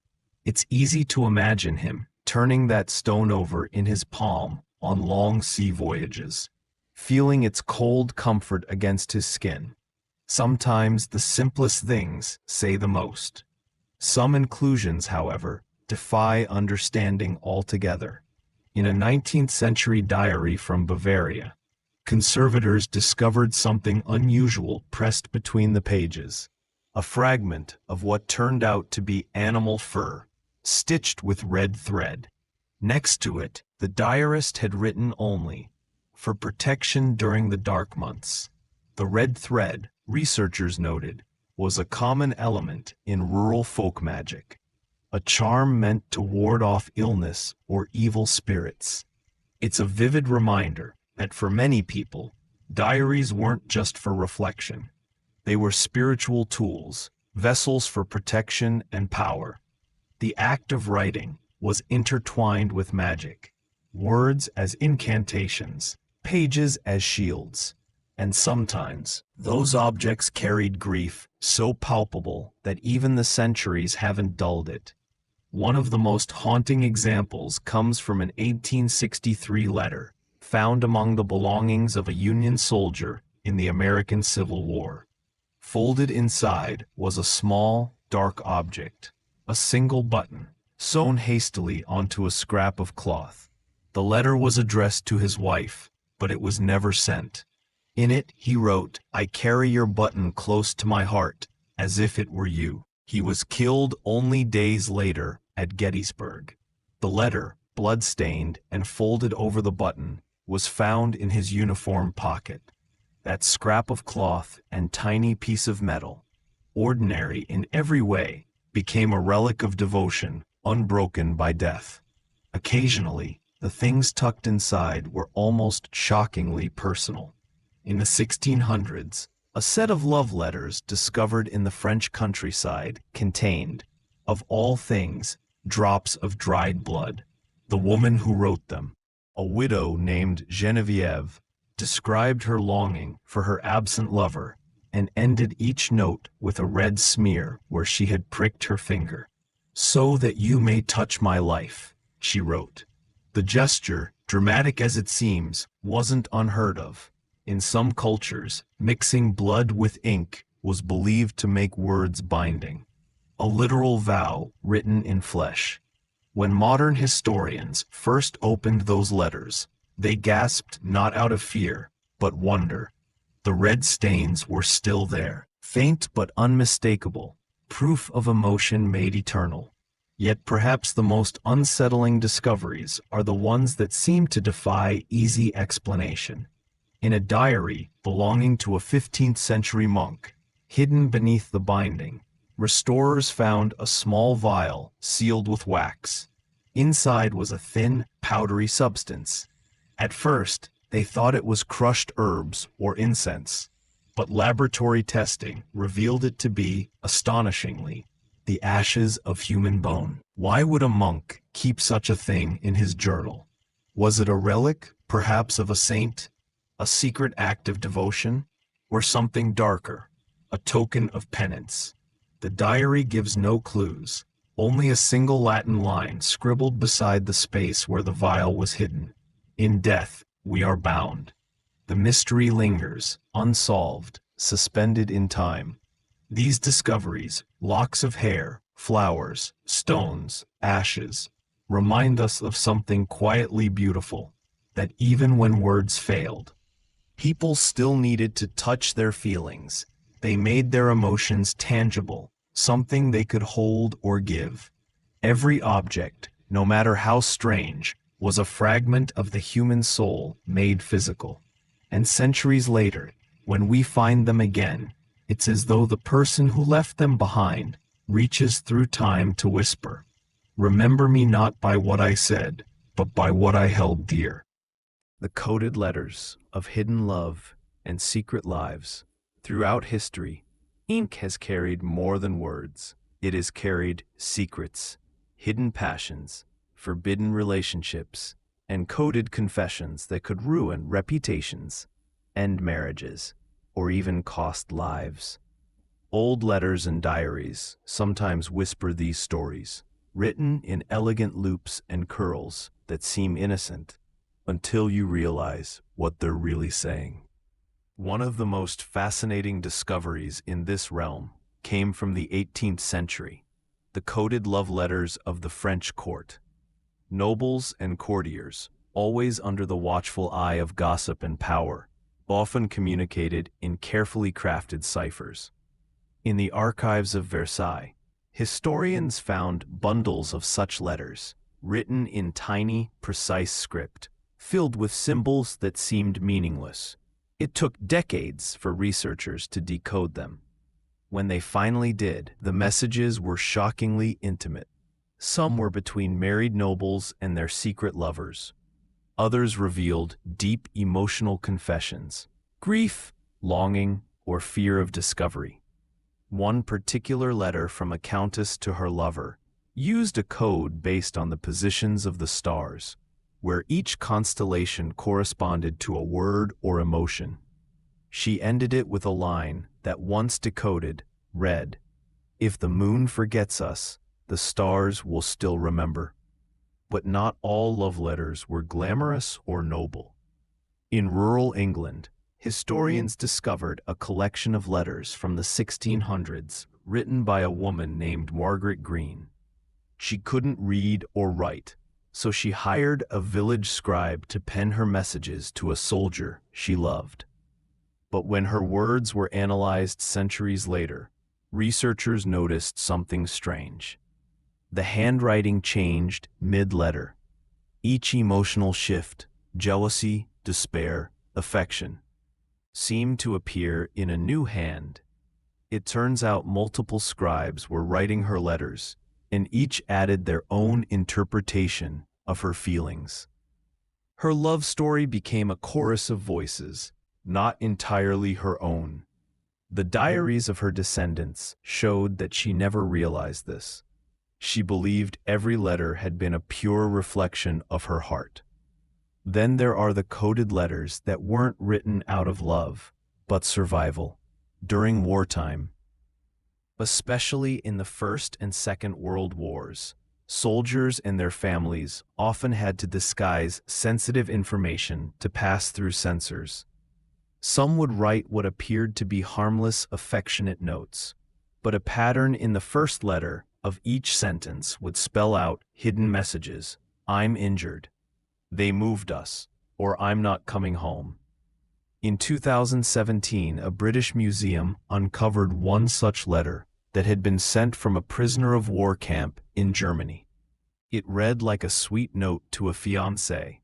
It's easy to imagine him turning that stone over in his palm on long sea voyages, feeling its cold comfort against his skin. Sometimes the simplest things say the most. Some inclusions, however, defy understanding altogether. In a 19th century diary from Bavaria, conservators discovered something unusual pressed between the pages. A fragment of what turned out to be animal fur, stitched with red thread. Next to it, the diarist had written only, "For protection during the dark months." The red thread, researchers noted, was a common element in rural folk magic, a charm meant to ward off illness or evil spirits. It's a vivid reminder that for many people, diaries weren't just for reflection. They were spiritual tools, vessels for protection and power. The act of writing was intertwined with magic, words as incantations, pages as shields, and sometimes those objects carried grief so palpable that even the centuries haven't dulled it. One of the most haunting examples comes from an 1863 letter found among the belongings of a Union soldier in the American Civil War. Folded inside was a small, dark object, a single button, sewn hastily onto a scrap of cloth. The letter was addressed to his wife, but it was never sent. In it he wrote, "I carry your button close to my heart, as if it were you." He was killed only days later at Gettysburg. The letter, blood-stained and folded over the button, was found in his uniform pocket. That scrap of cloth and tiny piece of metal, ordinary in every way, became a relic of devotion, unbroken by death. Occasionally, the things tucked inside were almost shockingly personal. In the 1600s, a set of love letters discovered in the French countryside contained, of all things, drops of dried blood. The woman who wrote them, a widow named Geneviève, described her longing for her absent lover and ended each note with a red smear where she had pricked her finger. "So that you may touch my life," she wrote. The gesture, dramatic as it seems, wasn't unheard of. In some cultures, mixing blood with ink was believed to make words binding. A literal vow written in flesh. When modern historians first opened those letters, they gasped not out of fear, but wonder. The red stains were still there, faint but unmistakable, proof of emotion made eternal. Yet perhaps the most unsettling discoveries are the ones that seem to defy easy explanation. in a diary belonging to a 15th century monk. Hidden beneath the binding, restorers found a small vial sealed with wax. Inside was a thin, powdery substance. At first, they thought it was crushed herbs or incense, but laboratory testing revealed it to be, astonishingly, the ashes of human bone. Why would a monk keep such a thing in his journal? Was it a relic, perhaps of a saint, a secret act of devotion, or something darker, a token of penance? The diary gives no clues, only a single Latin line scribbled beside the space where the vial was hidden. In death, we are bound. The mystery lingers, unsolved, suspended in time. These discoveries, locks of hair, flowers, stones, ashes, remind us of something quietly beautiful, that even when words failed, people still needed to touch their feelings. They made their emotions tangible, something they could hold or give. Every object, no matter how strange, was a fragment of the human soul made physical. And centuries later, when we find them again, it's as though the person who left them behind reaches through time to whisper, "Remember me not by what I said, but by what I held dear." The coded letters of hidden love and secret lives. Throughout history, ink has carried more than words. It has carried secrets, hidden passions, forbidden relationships, and coded confessions that could ruin reputations, end marriages, or even cost lives. Old letters and diaries sometimes whisper these stories, written in elegant loops and curls that seem innocent, until you realize what they're really saying. One of the most fascinating discoveries in this realm came from the 18th century, the coded love letters of the French court. Nobles and courtiers, always under the watchful eye of gossip and power, often communicated in carefully crafted ciphers. In the archives of Versailles, historians found bundles of such letters, written in tiny, precise script, filled with symbols that seemed meaningless. It took decades for researchers to decode them. When they finally did, the messages were shockingly intimate. Some were between married nobles and their secret lovers. Others revealed deep emotional confessions, grief, longing, or fear of discovery. One particular letter from a countess to her lover used a code based on the positions of the stars, where each constellation corresponded to a word or emotion. She ended it with a line that, once decoded, read, "If the moon forgets us, the stars will still remember." But not all love letters were glamorous or noble. In rural England, historians discovered a collection of letters from the 1600s written by a woman named Margaret Green. She couldn't read or write, so she hired a village scribe to pen her messages to a soldier she loved. But when her words were analyzed centuries later, researchers noticed something strange. The handwriting changed mid-letter. Each emotional shift, jealousy, despair, affection, seemed to appear in a new hand. It turns out multiple scribes were writing her letters, and each added their own interpretation of her feelings. Her love story became a chorus of voices, not entirely her own. The diaries of her descendants showed that she never realized this. She believed every letter had been a pure reflection of her heart. Then there are the coded letters that weren't written out of love, but survival. During wartime, especially in the First and Second World Wars, soldiers and their families often had to disguise sensitive information to pass through censors. Some would write what appeared to be harmless, affectionate notes, but a pattern in the first letter of each sentence would spell out hidden messages: "I'm injured," "They moved us," or "I'm not coming home." In 2017, a British museum uncovered one such letter that had been sent from a prisoner of war camp in Germany. It read like a sweet note to a fiancé,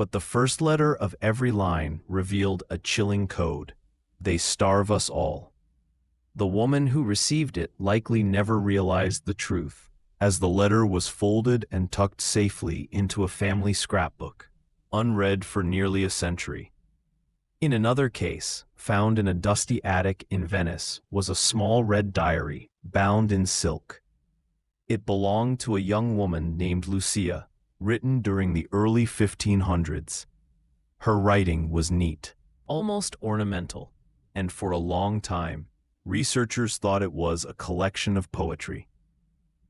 But the first letter of every line revealed a chilling code. They starve us all. The woman who received it likely never realized the truth, as the letter was folded and tucked safely into a family scrapbook, unread for nearly a century. In another case, found in a dusty attic in Venice, was a small red diary, bound in silk. It belonged to a young woman named Lucia, written during the early 1500s. Her writing was neat, almost ornamental, and for a long time, researchers thought it was a collection of poetry.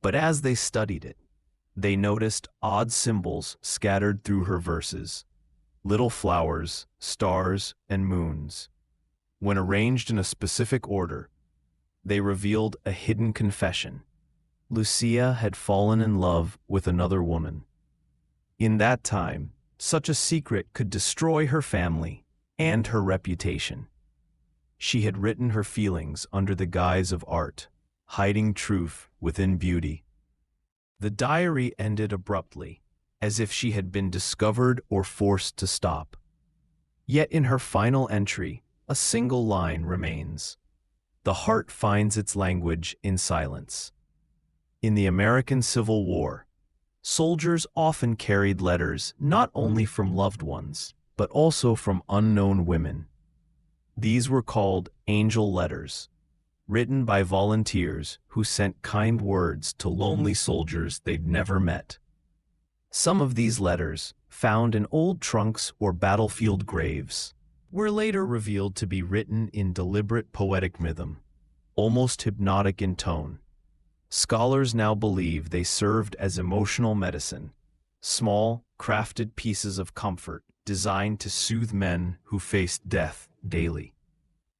But as they studied it, they noticed odd symbols scattered through her verses, little flowers, stars, and moons. When arranged in a specific order, they revealed a hidden confession. Lucia had fallen in love with another woman. In that time, such a secret could destroy her family and her reputation. She had written her feelings under the guise of art, hiding truth within beauty. The diary ended abruptly, as if she had been discovered or forced to stop. Yet in her final entry, a single line remains. The heart finds its language in silence. In the American Civil War, soldiers often carried letters not only from loved ones, but also from unknown women. These were called angel letters, written by volunteers who sent kind words to lonely soldiers they'd never met. Some of these letters, found in old trunks or battlefield graves, were later revealed to be written in deliberate poetic rhythm, almost hypnotic in tone. Scholars now believe they served as emotional medicine, small, crafted pieces of comfort designed to soothe men who faced death daily.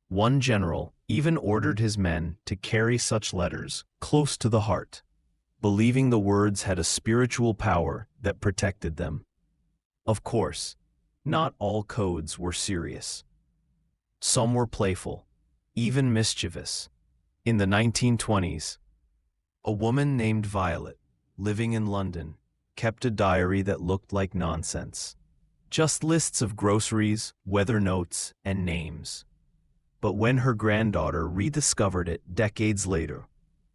One general even ordered his men to carry such letters close to the heart, believing the words had a spiritual power that protected them. Of course, not all codes were serious. Some were playful, even mischievous. In the 1920s, a woman named Violet, living in London, kept a diary that looked like nonsense. Just lists of groceries, weather notes, and names. But when her granddaughter rediscovered it decades later,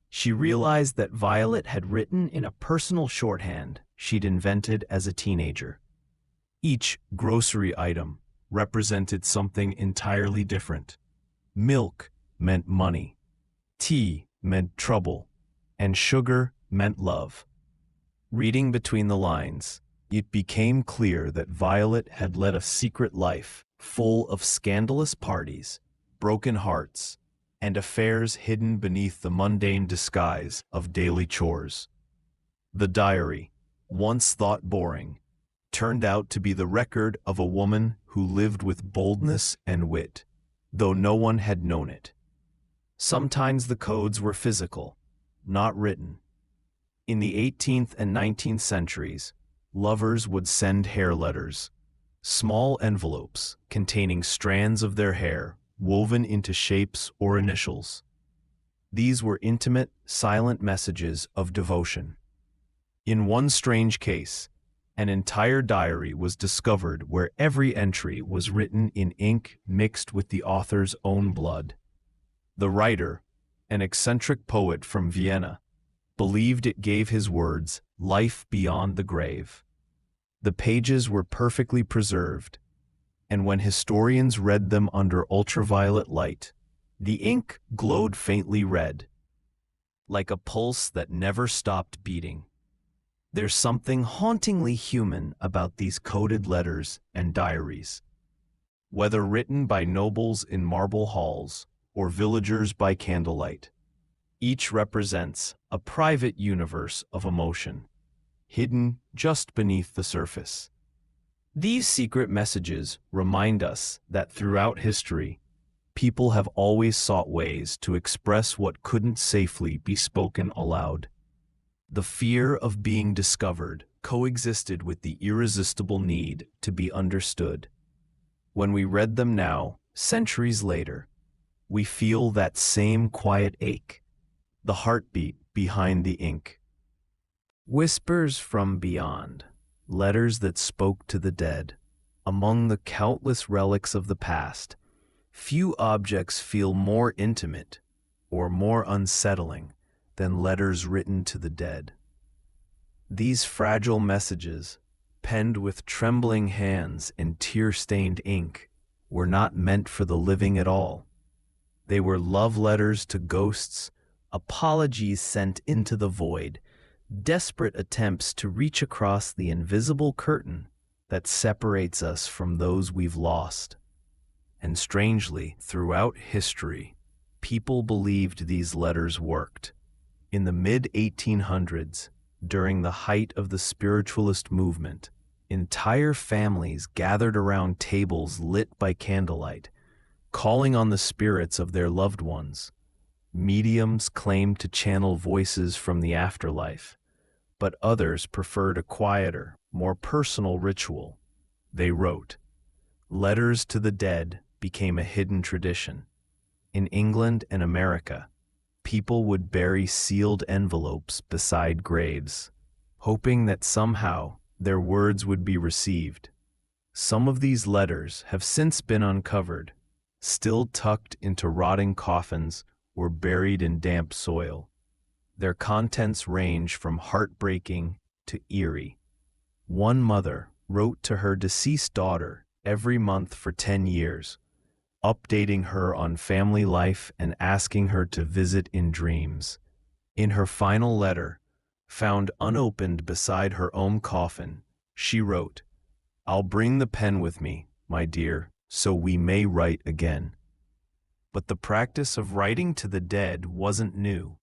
she realized that Violet had written in a personal shorthand she'd invented as a teenager. Each grocery item represented something entirely different. Milk meant money, tea meant trouble, and sugar meant love. Reading between the lines, it became clear that Violet had led a secret life full of scandalous parties, broken hearts, and affairs hidden beneath the mundane disguise of daily chores. The diary, once thought boring, turned out to be the record of a woman who lived with boldness and wit, though no one had known it. Sometimes the codes were physical, not written. In the 18th and 19th centuries, lovers would send hair letters, small envelopes containing strands of their hair woven into shapes or initials. These were intimate, silent messages of devotion. In one strange case, an entire diary was discovered where every entry was written in ink mixed with the author's own blood. The writer, an eccentric poet from Vienna, believed it gave his words life beyond the grave. The pages were perfectly preserved, and when historians read them under ultraviolet light, the ink glowed faintly red, like a pulse that never stopped beating. There's something hauntingly human about these coded letters and diaries. Whether written by nobles in marble halls or villagers by candlelight, each represents a private universe of emotion, hidden just beneath the surface. These secret messages remind us that throughout history, people have always sought ways to express what couldn't safely be spoken aloud. The fear of being discovered coexisted with the irresistible need to be understood. When we read them now, centuries later, we feel that same quiet ache, the heartbeat behind the ink. Whispers from beyond, letters that spoke to the dead. Among the countless relics of the past, few objects feel more intimate or more unsettling than letters written to the dead. These fragile messages, penned with trembling hands and tear-stained ink, were not meant for the living at all. They were love letters to ghosts, apologies sent into the void, desperate attempts to reach across the invisible curtain that separates us from those we've lost. And strangely, throughout history, people believed these letters worked. In the mid-1800s, during the height of the spiritualist movement, entire families gathered around tables lit by candlelight, calling on the spirits of their loved ones. Mediums claimed to channel voices from the afterlife, but others preferred a quieter, more personal ritual. They wrote. Letters to the dead became a hidden tradition. In England and America, people would bury sealed envelopes beside graves, hoping that somehow their words would be received. Some of these letters have since been uncovered, still tucked into rotting coffins or buried in damp soil. Their contents range from heartbreaking to eerie. One mother wrote to her deceased daughter every month for 10 years, updating her on family life and asking her to visit in dreams. In her final letter, found unopened beside her own coffin, she wrote, "I'll bring the pen with me, my dear, so we may write again." But the practice of writing to the dead wasn't new.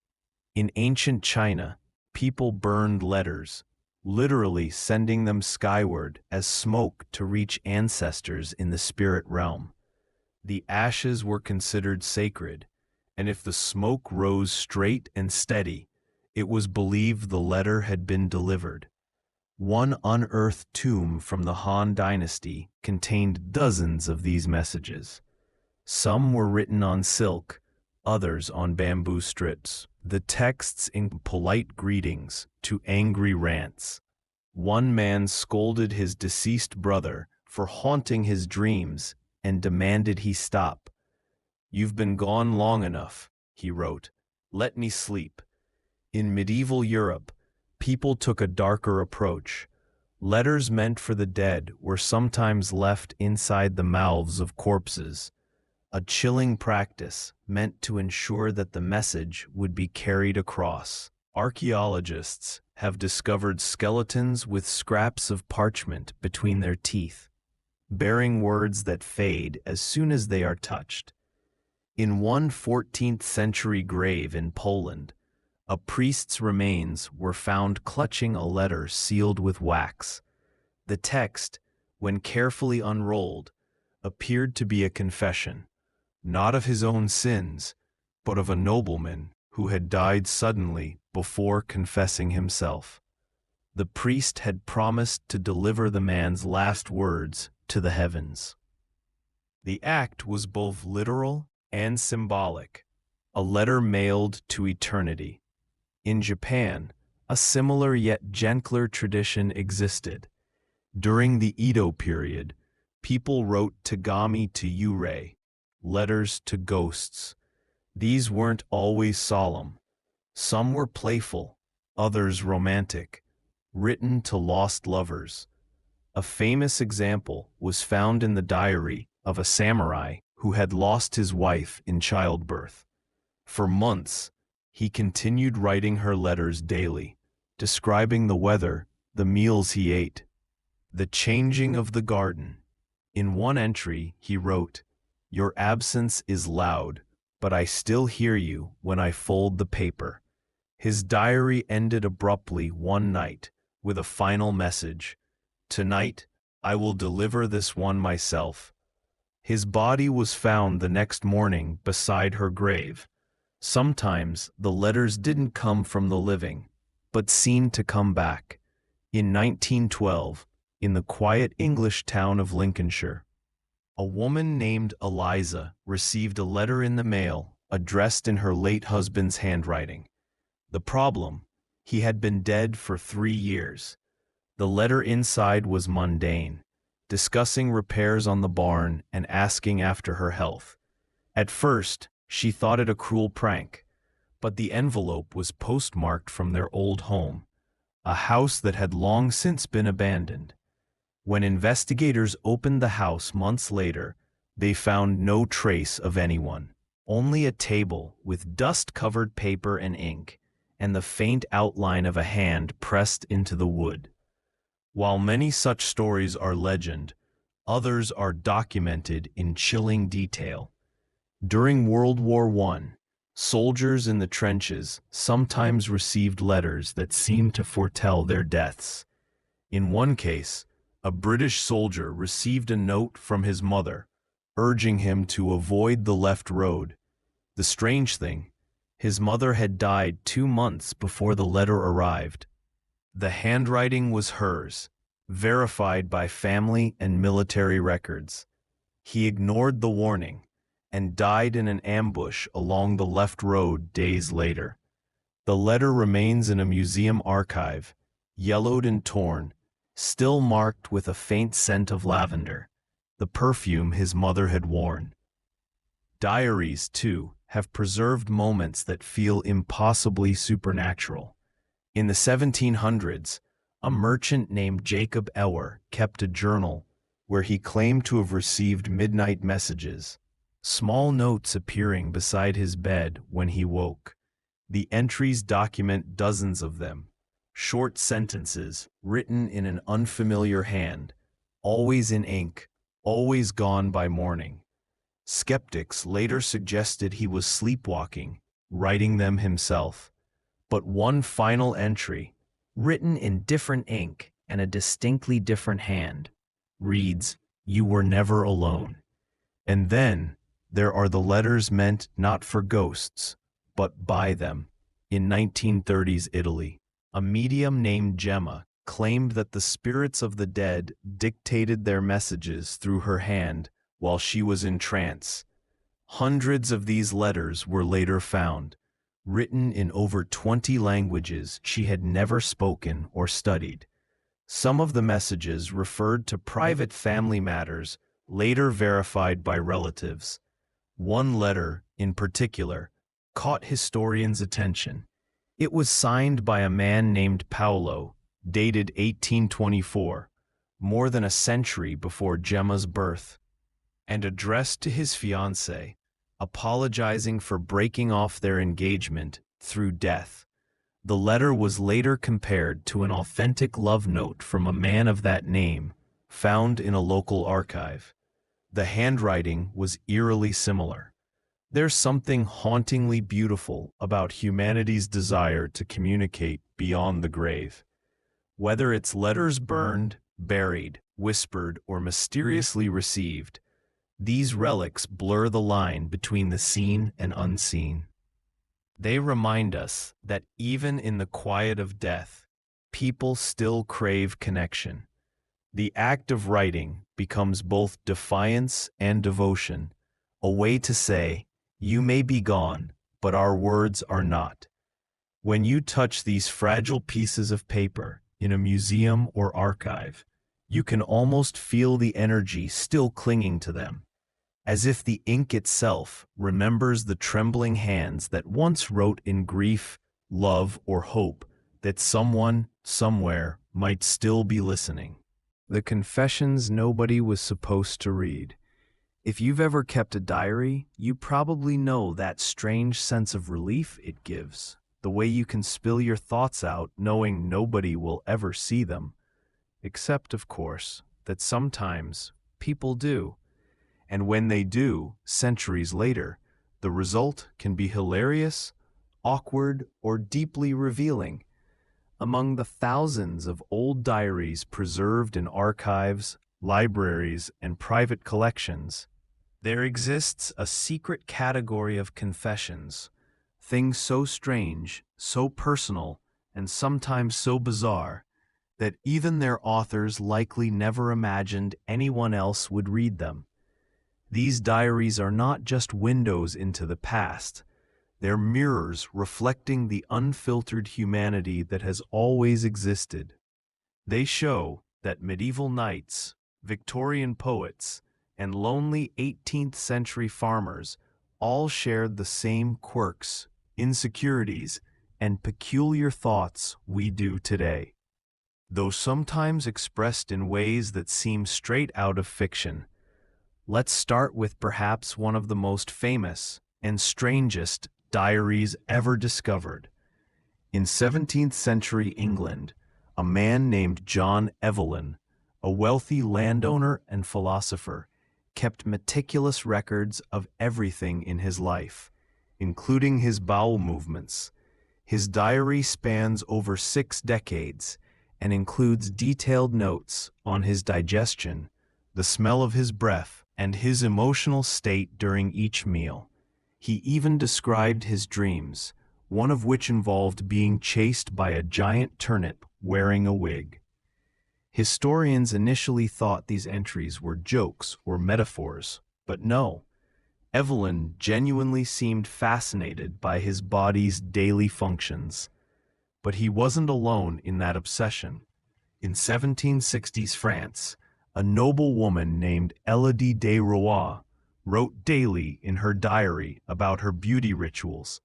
In ancient China, people burned letters, literally sending them skyward as smoke to reach ancestors in the spirit realm. The ashes were considered sacred, and if the smoke rose straight and steady, it was believed the letter had been delivered. One unearthed tomb from the Han Dynasty contained dozens of these messages. Some were written on silk, others on bamboo strips, the texts in polite greetings to angry rants. One man scolded his deceased brother for haunting his dreams and demanded he stop. "You've been gone long enough," he wrote. "Let me sleep." In medieval Europe, people took a darker approach. Letters meant for the dead were sometimes left inside the mouths of corpses, a chilling practice meant to ensure that the message would be carried across. Archaeologists have discovered skeletons with scraps of parchment between their teeth, bearing words that fade as soon as they are touched. In one 14th-century grave in Poland, a priest's remains were found clutching a letter sealed with wax. The text, when carefully unrolled, appeared to be a confession, not of his own sins, but of a nobleman who had died suddenly before confessing himself. The priest had promised to deliver the man's last words to the heavens. The act was both literal and symbolic, a letter mailed to eternity. In Japan, a similar yet gentler tradition existed. During the Edo period, people wrote tagami to yurei, letters to ghosts. These weren't always solemn. Some were playful, others romantic, written to lost lovers. A famous example was found in the diary of a samurai who had lost his wife in childbirth. For months, he continued writing her letters daily, describing the weather, the meals he ate, the changing of the garden. In one entry, he wrote, "Your absence is loud, but I still hear you when I fold the paper." His diary ended abruptly one night with a final message, "Tonight, I will deliver this one myself." His body was found the next morning beside her grave. Sometimes the letters didn't come from the living, but seemed to come back. In 1912, in the quiet English town of Lincolnshire, a woman named Eliza received a letter in the mail addressed in her late husband's handwriting. The problem: he had been dead for 3 years. The letter inside was mundane, discussing repairs on the barn and asking after her health. At first, she thought it a cruel prank, but the envelope was postmarked from their old home, a house that had long since been abandoned. When investigators opened the house months later, they found no trace of anyone, only a table with dust-covered paper and ink, and the faint outline of a hand pressed into the wood. While many such stories are legend, others are documented in chilling detail. During World War I, soldiers in the trenches sometimes received letters that seemed to foretell their deaths. In one case, a British soldier received a note from his mother, urging him to avoid the left road. The strange thing, his mother had died 2 months before the letter arrived. The handwriting was hers, verified by family and military records. He ignored the warning and died in an ambush along the left road days later. The letter remains in a museum archive, yellowed and torn, still marked with a faint scent of lavender, the perfume his mother had worn. Diaries, too, have preserved moments that feel impossibly supernatural. In the 1700s, a merchant named Jacob Ewer kept a journal where he claimed to have received midnight messages, small notes appearing beside his bed when he woke. The entries document dozens of them, short sentences written in an unfamiliar hand, always in ink, always gone by morning. Skeptics later suggested he was sleepwalking, writing them himself. But one final entry, written in different ink and a distinctly different hand, reads, "You were never alone." And then there are the letters meant not for ghosts, but by them. In 1930s Italy, a medium named Gemma claimed that the spirits of the dead dictated their messages through her hand while she was in trance. Hundreds of these letters were later found, written in over 20 languages she had never spoken or studied. Some of the messages referred to private family matters, later verified by relatives. One letter, in particular, caught historians' attention. It was signed by a man named Paolo, dated 1824, more than a century before Gemma's birth, and addressed to his fiancée, apologizing for breaking off their engagement through death. The letter was later compared to an authentic love note from a man of that name, found in a local archive. The handwriting was eerily similar. There's something hauntingly beautiful about humanity's desire to communicate beyond the grave. Whether it's letters burned, buried, whispered, or mysteriously received, these relics blur the line between the seen and unseen. They remind us that even in the quiet of death, people still crave connection. The act of writing becomes both defiance and devotion, a way to say, "You may be gone, but our words are not." When you touch these fragile pieces of paper in a museum or archive, you can almost feel the energy still clinging to them, as if the ink itself remembers the trembling hands that once wrote in grief, love, or hope that someone, somewhere, might still be listening. The confessions nobody was supposed to read. If you've ever kept a diary, you probably know that strange sense of relief it gives. The way you can spill your thoughts out knowing nobody will ever see them. Except, of course, that sometimes people do. And when they do, centuries later, the result can be hilarious, awkward, or deeply revealing. Among the thousands of old diaries preserved in archives, libraries, and private collections, there exists a secret category of confessions, things so strange, so personal, and sometimes so bizarre, that even their authors likely never imagined anyone else would read them. These diaries are not just windows into the past, they're mirrors reflecting the unfiltered humanity that has always existed. They show that medieval knights, Victorian poets, and lonely 18th century farmers all shared the same quirks, insecurities, and peculiar thoughts we do today. Though sometimes expressed in ways that seem straight out of fiction, let's start with perhaps one of the most famous and strangest diaries ever discovered. In 17th century England, a man named John Evelyn, a wealthy landowner and philosopher, kept meticulous records of everything in his life, including his bowel movements. His diary spans over 6 decades and includes detailed notes on his digestion, the smell of his breath, and his emotional state during each meal. He even described his dreams, one of which involved being chased by a giant turnip wearing a wig. Historians initially thought these entries were jokes or metaphors, but no. Evelyn genuinely seemed fascinated by his body's daily functions. But he wasn't alone in that obsession. In 1760s France, a noble woman named Élodie de Roy wrote daily in her diary about her beauty rituals,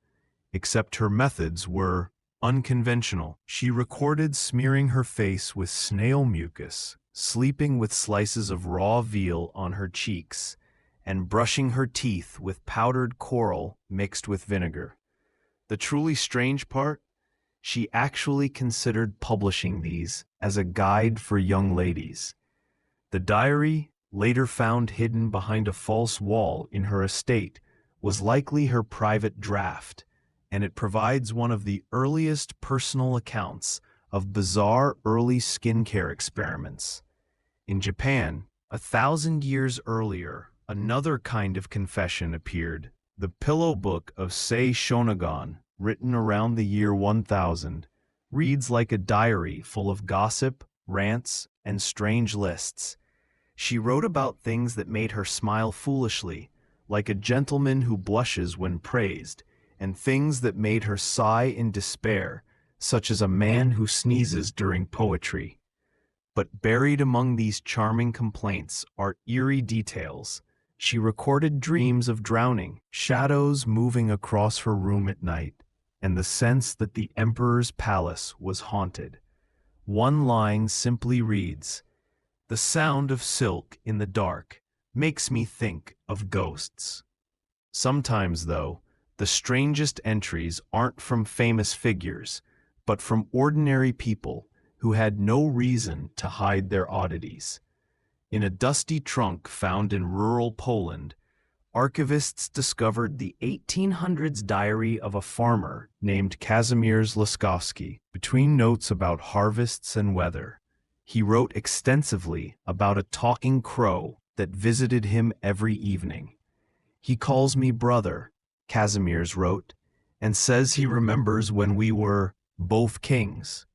except her methods were unconventional. She recorded smearing her face with snail mucus, sleeping with slices of raw veal on her cheeks, and brushing her teeth with powdered coral mixed with vinegar. The truly strange part? She actually considered publishing these as a guide for young ladies. The diary, later found hidden behind a false wall in her estate, was likely her private draft, and it provides one of the earliest personal accounts of bizarre early skincare experiments. In Japan, 1,000 years earlier, another kind of confession appeared, the Pillow Book of Sei Shonagon, written around the year 1000, reads like a diary full of gossip, rants, and strange lists. She wrote about things that made her smile foolishly, like a gentleman who blushes when praised, and things that made her sigh in despair, such as a man who sneezes during poetry. But buried among these charming complaints are eerie details. She recorded dreams of drowning, shadows moving across her room at night, and the sense that the emperor's palace was haunted. One line simply reads, "The sound of silk in the dark makes me think of ghosts." Sometimes, though, the strangest entries aren't from famous figures, but from ordinary people who had no reason to hide their oddities. In a dusty trunk found in rural Poland, archivists discovered the 1800s diary of a farmer named Kazimierz Laskowski. Between notes about harvests and weather, he wrote extensively about a talking crow that visited him every evening. "He calls me brother," Kazimierz wrote, "and says he remembers when we were both kings."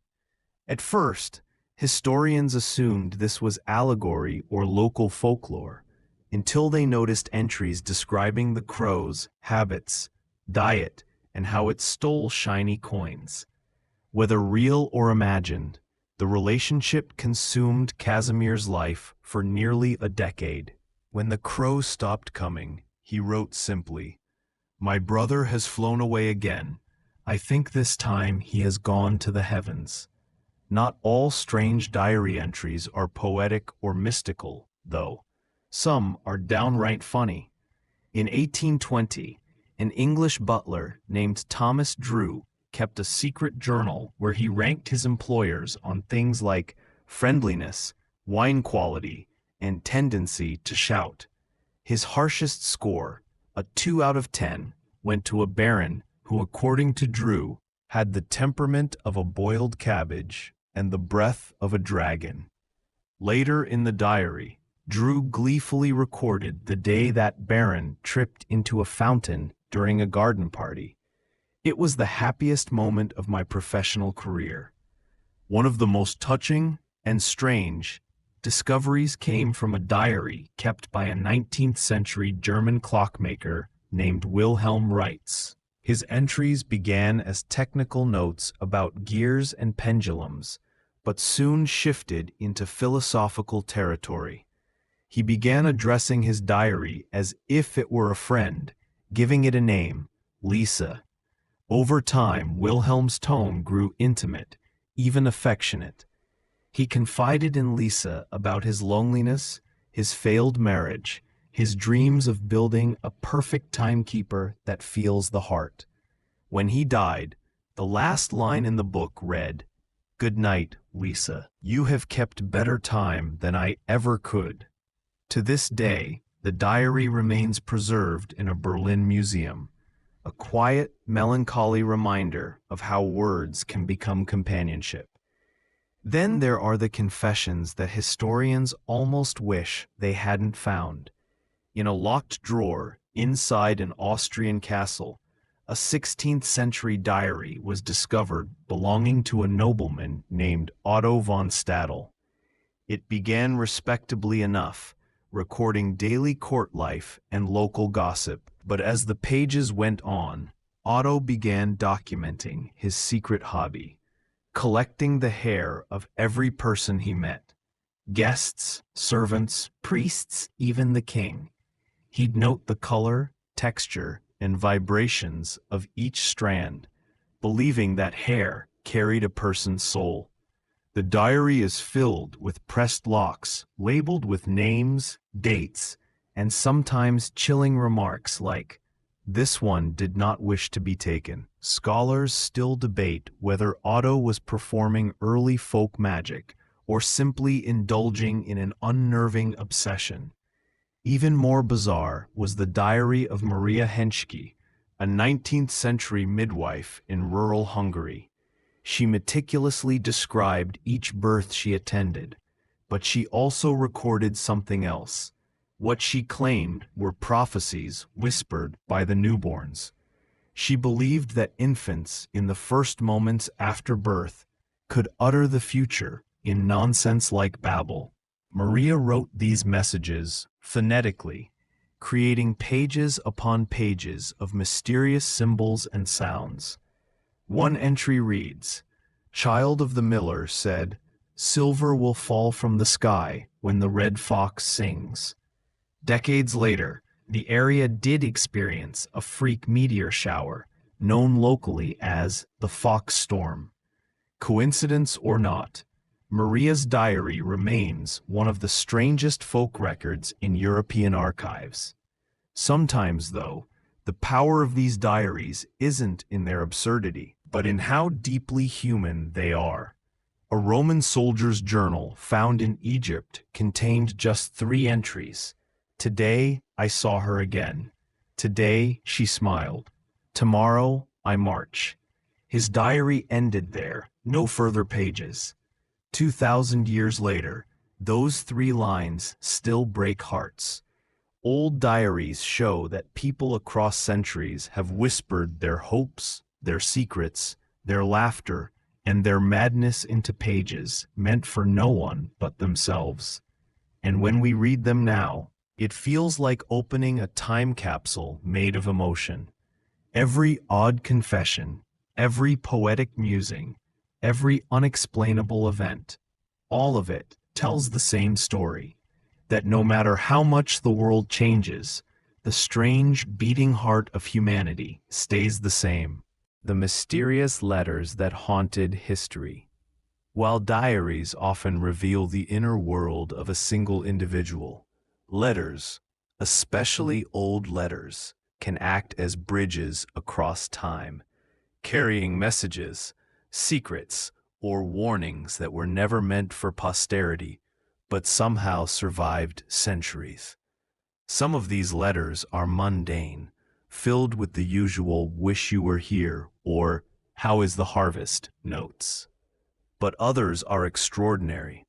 At first, historians assumed this was allegory or local folklore, until they noticed entries describing the crow's habits, diet, and how it stole shiny coins. Whether real or imagined, the relationship consumed Kazimier's life for nearly a decade. When the crow stopped coming, he wrote simply, "My brother has flown away again. I think this time he has gone to the heavens." Not all strange diary entries are poetic or mystical, though. Some are downright funny. In 1820, an English butler named Thomas Drew kept a secret journal where he ranked his employers on things like friendliness, wine quality, and tendency to shout. His harshest score, a 2 out of 10, went to a baron who, according to Drew, had the temperament of a boiled cabbage and the breath of a dragon. Later in the diary, Drew gleefully recorded the day that baron tripped into a fountain during a garden party. "It was the happiest moment of my professional career." One of the most touching and strange discoveries came from a diary kept by a 19th century German clockmaker named Wilhelm Reitz. His entries began as technical notes about gears and pendulums, but soon shifted into philosophical territory. He began addressing his diary as if it were a friend, giving it a name, Lisa. Over time, Wilhelm's tone grew intimate, even affectionate. He confided in Lisa about his loneliness, his failed marriage, his dreams of building a perfect timekeeper that feels the heart. When he died, the last line in the book read, "Good night, Lisa. You have kept better time than I ever could." To this day, the diary remains preserved in a Berlin museum, a quiet, melancholy reminder of how words can become companionship. Then there are the confessions that historians almost wish they hadn't found. In a locked drawer inside an Austrian castle, a 16th century diary was discovered belonging to a nobleman named Otto von Stadel. It began respectably enough, recording daily court life and local gossip, but as the pages went on, Otto began documenting his secret hobby, collecting the hair of every person he met, guests, servants, priests, even the king. He'd note the color, texture, and vibrations of each strand, believing that hair carried a person's soul. The diary is filled with pressed locks, labeled with names, dates, and sometimes chilling remarks like, "This one did not wish to be taken." Scholars still debate whether Otto was performing early folk magic or simply indulging in an unnerving obsession. Even more bizarre was the diary of Maria Henschke, a 19th century midwife in rural Hungary. She meticulously described each birth she attended, but she also recorded something else, what she claimed were prophecies whispered by the newborns. She believed that infants in the first moments after birth could utter the future in nonsense-like babble. Maria wrote these messages phonetically, creating pages upon pages of mysterious symbols and sounds. One entry reads, "Child of the miller said, 'Silver will fall from the sky when the red fox sings.'" Decades later, the area did experience a freak meteor shower, known locally as the Fox Storm. Coincidence or not, Maria's diary remains one of the strangest folk records in European archives. Sometimes, though, the power of these diaries isn't in their absurdity, but in how deeply human they are. A Roman soldier's journal found in Egypt contained just 3 entries. "Today, I saw her again. Today, she smiled. Tomorrow, I march." His diary ended there, no further pages. 2,000 years later, those 3 lines still break hearts. Old diaries show that people across centuries have whispered their hopes, their secrets, their laughter, and their madness into pages meant for no one but themselves. And when we read them now, it feels like opening a time capsule made of emotion. Every odd confession, every poetic musing, every unexplainable event, all of it tells the same story, that no matter how much the world changes, the strange beating heart of humanity stays the same. The mysterious letters that haunted history. While diaries often reveal the inner world of a single individual, letters, especially old letters, can act as bridges across time, carrying messages, secrets, or warnings that were never meant for posterity, but somehow survived centuries. Some of these letters are mundane, filled with the usual "wish you were here" or "how is the harvest" notes. But others are extraordinary,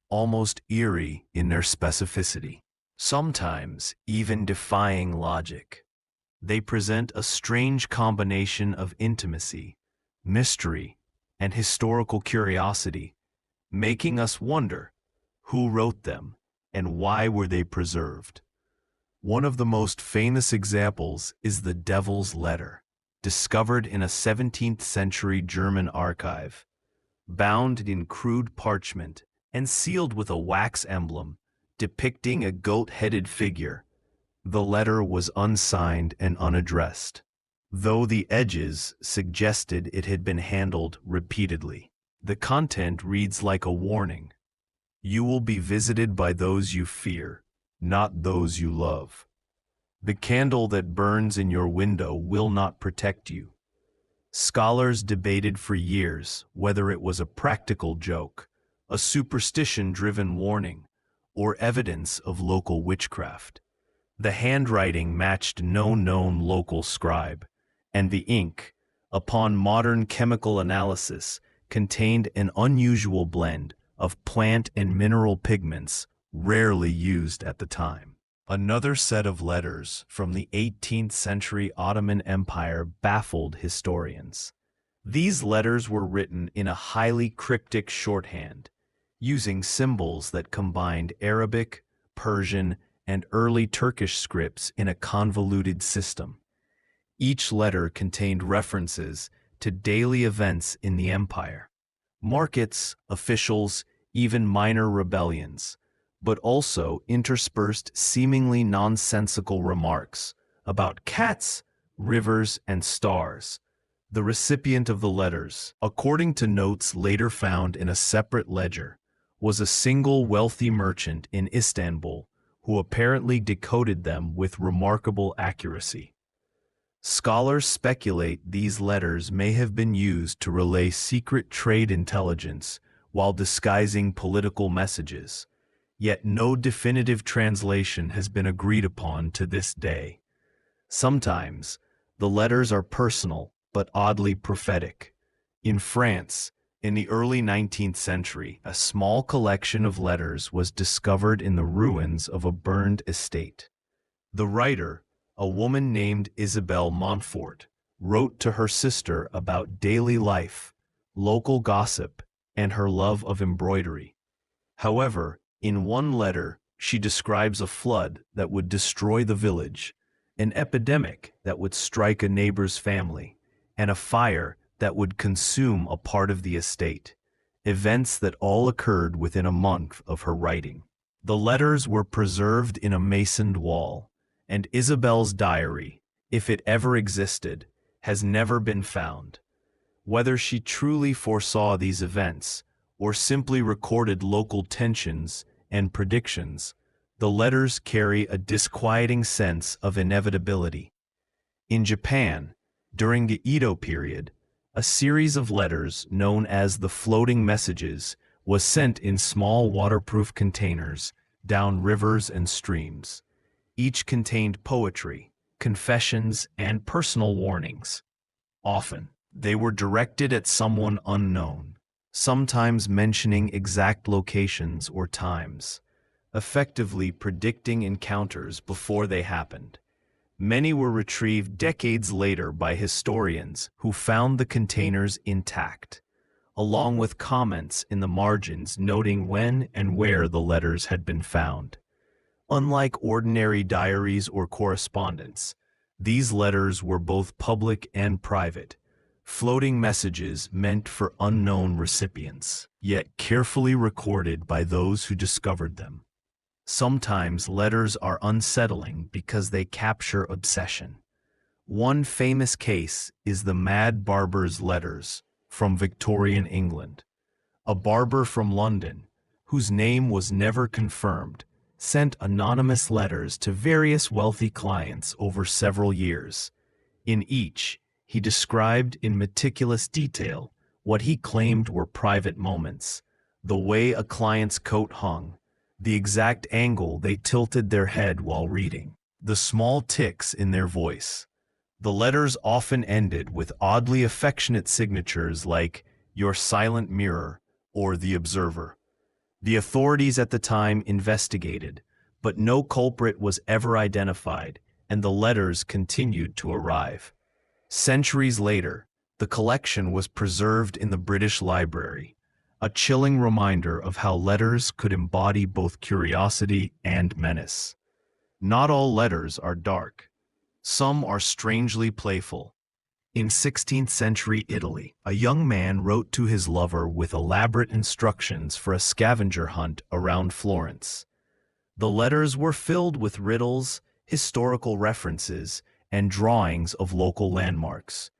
almost eerie in their specificity, sometimes even defying logic. They present a strange combination of intimacy, mystery, and historical curiosity, making us wonder who wrote them and why were they preserved. One of the most famous examples is the Devil's Letter, discovered in a 17th century German archive. Bound in crude parchment and sealed with a wax emblem, depicting a goat-headed figure. The letter was unsigned and unaddressed, though the edges suggested it had been handled repeatedly. The content reads like a warning. You will be visited by those you fear, not those you love. The candle that burns in your window will not protect you. Scholars debated for years whether it was a practical joke, a superstition-driven warning, or evidence of local witchcraft. The handwriting matched no known local scribe, and the ink, upon modern chemical analysis, contained an unusual blend of plant and mineral pigments rarely used at the time. Another set of letters from the 18th century Ottoman Empire baffled historians. These letters were written in a highly cryptic shorthand, using symbols that combined Arabic, Persian, and early Turkish scripts in a convoluted system. Each letter contained references to daily events in the empire, markets, officials, even minor rebellions, but also interspersed seemingly nonsensical remarks about cats, rivers, and stars. The recipient of the letters, according to notes later found in a separate ledger, was a single wealthy merchant in Istanbul who apparently decoded them with remarkable accuracy. Scholars speculate these letters may have been used to relay secret trade intelligence while disguising political messages, yet no definitive translation has been agreed upon to this day. Sometimes, the letters are personal but oddly prophetic. In France, in the early 19th century, a small collection of letters was discovered in the ruins of a burned estate. The writer, a woman named Isabelle Montfort, wrote to her sister about daily life, local gossip, and her love of embroidery. However, in one letter, she describes a flood that would destroy the village, an epidemic that would strike a neighbor's family, and a fire that would consume a part of the estate, events that all occurred within a month of her writing. The letters were preserved in a masoned wall, and Isabel's diary, if it ever existed, has never been found. Whether she truly foresaw these events, or simply recorded local tensions and predictions, the letters carry a disquieting sense of inevitability. In Japan, during the Edo period, a series of letters known as the floating messages was sent in small waterproof containers down rivers and streams. Each contained poetry, confessions, and personal warnings. Often, they were directed at someone unknown, sometimes mentioning exact locations or times, effectively predicting encounters before they happened. Many were retrieved decades later by historians who found the containers intact, along with comments in the margins noting when and where the letters had been found. Unlike ordinary diaries or correspondence, these letters were both public and private, floating messages meant for unknown recipients, yet carefully recorded by those who discovered them. Sometimes letters are unsettling because they capture obsession. One famous case is the Mad Barber's letters from Victorian England. A barber from London, whose name was never confirmed, sent anonymous letters to various wealthy clients over several years. In each, he described in meticulous detail what he claimed were private moments, the way a client's coat hung, the exact angle they tilted their head while reading, the small tics in their voice. The letters often ended with oddly affectionate signatures like "Your Silent Mirror" or "The Observer." The authorities at the time investigated, but no culprit was ever identified, and the letters continued to arrive. Centuries later, the collection was preserved in the British Library, a chilling reminder of how letters could embody both curiosity and menace. Not all letters are dark. Some are strangely playful. In 16th century Italy, a young man wrote to his lover with elaborate instructions for a scavenger hunt around Florence. The letters were filled with riddles, historical references, and drawings of local landmarks.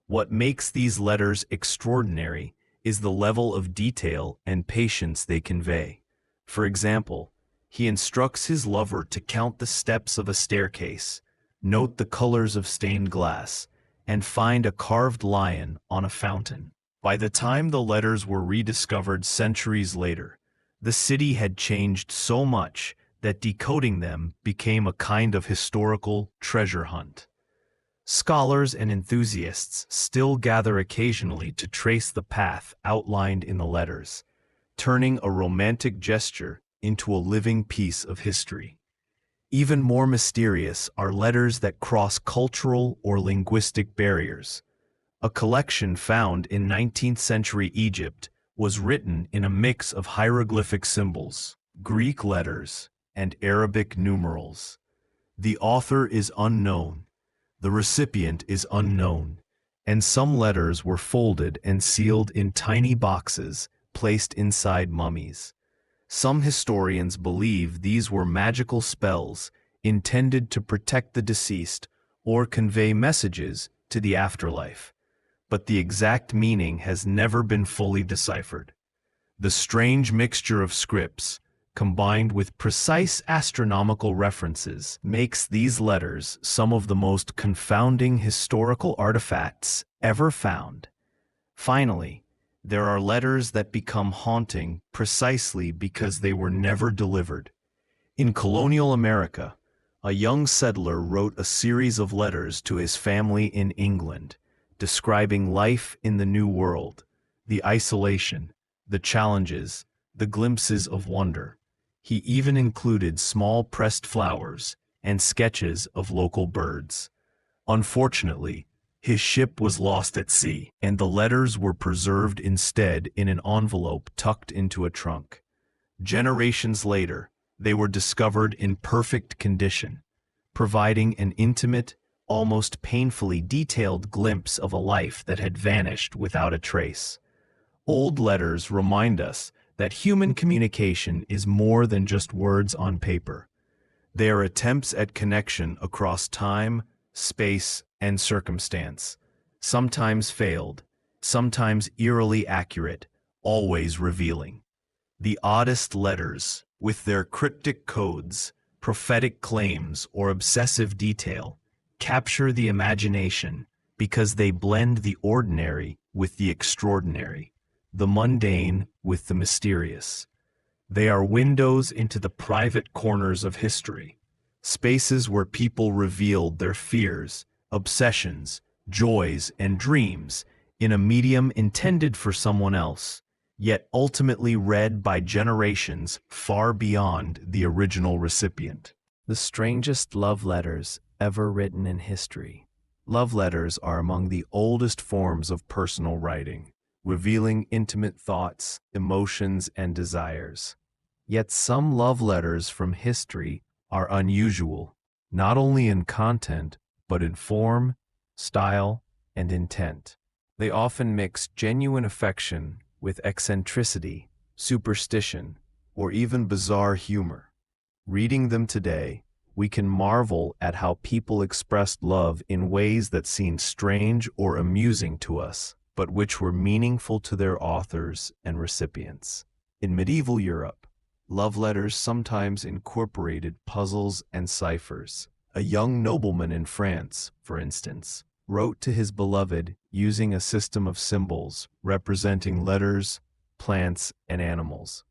What makes these letters extraordinary is the level of detail and patience they convey. For example, he instructs his lover to count the steps of a staircase, note the colors of stained glass, and find a carved lion on a fountain. By the time the letters were rediscovered centuries later, the city had changed so much that decoding them became a kind of historical treasure hunt. Scholars and enthusiasts still gather occasionally to trace the path outlined in the letters, turning a romantic gesture into a living piece of history. Even more mysterious are letters that cross cultural or linguistic barriers. A collection found in 19th century Egypt was written in a mix of hieroglyphic symbols, Greek letters, and Arabic numerals. The author is unknown, the recipient is unknown, and some letters were folded and sealed in tiny boxes placed inside mummies. Some historians believe these were magical spells intended to protect the deceased or convey messages to the afterlife, but the exact meaning has never been fully deciphered. The strange mixture of scripts, combined with precise astronomical references, makes these letters some of the most confounding historical artifacts ever found. Finally, there are letters that become haunting precisely because they were never delivered. In colonial America, a young settler wrote a series of letters to his family in England, describing life in the New World, the isolation, the challenges, the glimpses of wonder. He even included small pressed flowers and sketches of local birds. Unfortunately, his ship was lost at sea, and the letters were preserved instead in an envelope tucked into a trunk. Generations later, they were discovered in perfect condition, providing an intimate, almost painfully detailed glimpse of a life that had vanished without a trace. Old letters remind us that human communication is more than just words on paper. They are attempts at connection across time, space, and circumstance, sometimes failed, sometimes eerily accurate, always revealing. The oddest letters, with their cryptic codes, prophetic claims, or obsessive detail, capture the imagination because they blend the ordinary with the extraordinary, the mundane with the mysterious. They are windows into the private corners of history, spaces where people revealed their fears, obsessions, joys, and dreams in a medium intended for someone else, yet ultimately read by generations far beyond the original recipient. The strangest love letters ever written in history. Love letters are among the oldest forms of personal writing, revealing intimate thoughts, emotions, and desires. Yet some love letters from history are unusual, not only in content, but in form, style, and intent. They often mix genuine affection with eccentricity, superstition, or even bizarre humor. Reading them today, we can marvel at how people expressed love in ways that seem strange or amusing to us, but which were meaningful to their authors and recipients. In medieval Europe, love letters sometimes incorporated puzzles and ciphers. A young nobleman in France, for instance, wrote to his beloved using a system of symbols representing letters, plants, and animals.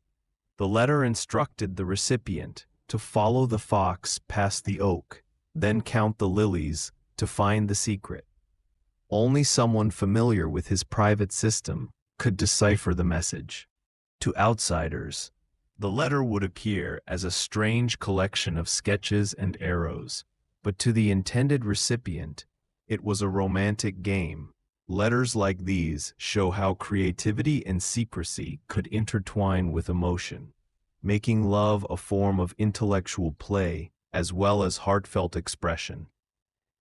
The letter instructed the recipient to follow the fox past the oak, then count the lilies to find the secret. Only someone familiar with his private system could decipher the message. To outsiders, the letter would appear as a strange collection of sketches and arrows, but to the intended recipient, it was a romantic game. Letters like these show how creativity and secrecy could intertwine with emotion, making love a form of intellectual play as well as heartfelt expression.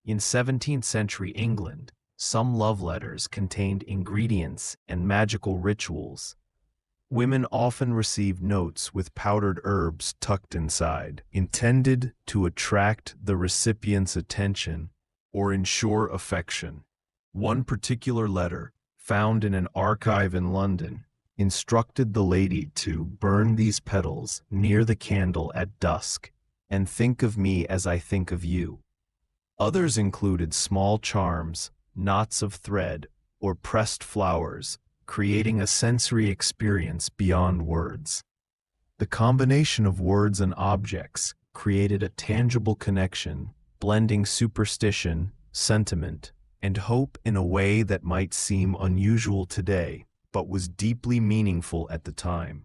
In 17th century England, some love letters contained ingredients and magical rituals. Women often received notes with powdered herbs tucked inside, intended to attract the recipient's attention or ensure affection. One particular letter, found in an archive in London, instructed the lady to burn these petals near the candle at dusk and think of me as I think of you. Others included small charms, knots of thread, or pressed flowers, creating a sensory experience beyond words. The combination of words and objects created a tangible connection, blending superstition, sentiment, and hope in a way that might seem unusual today, but was deeply meaningful at the time.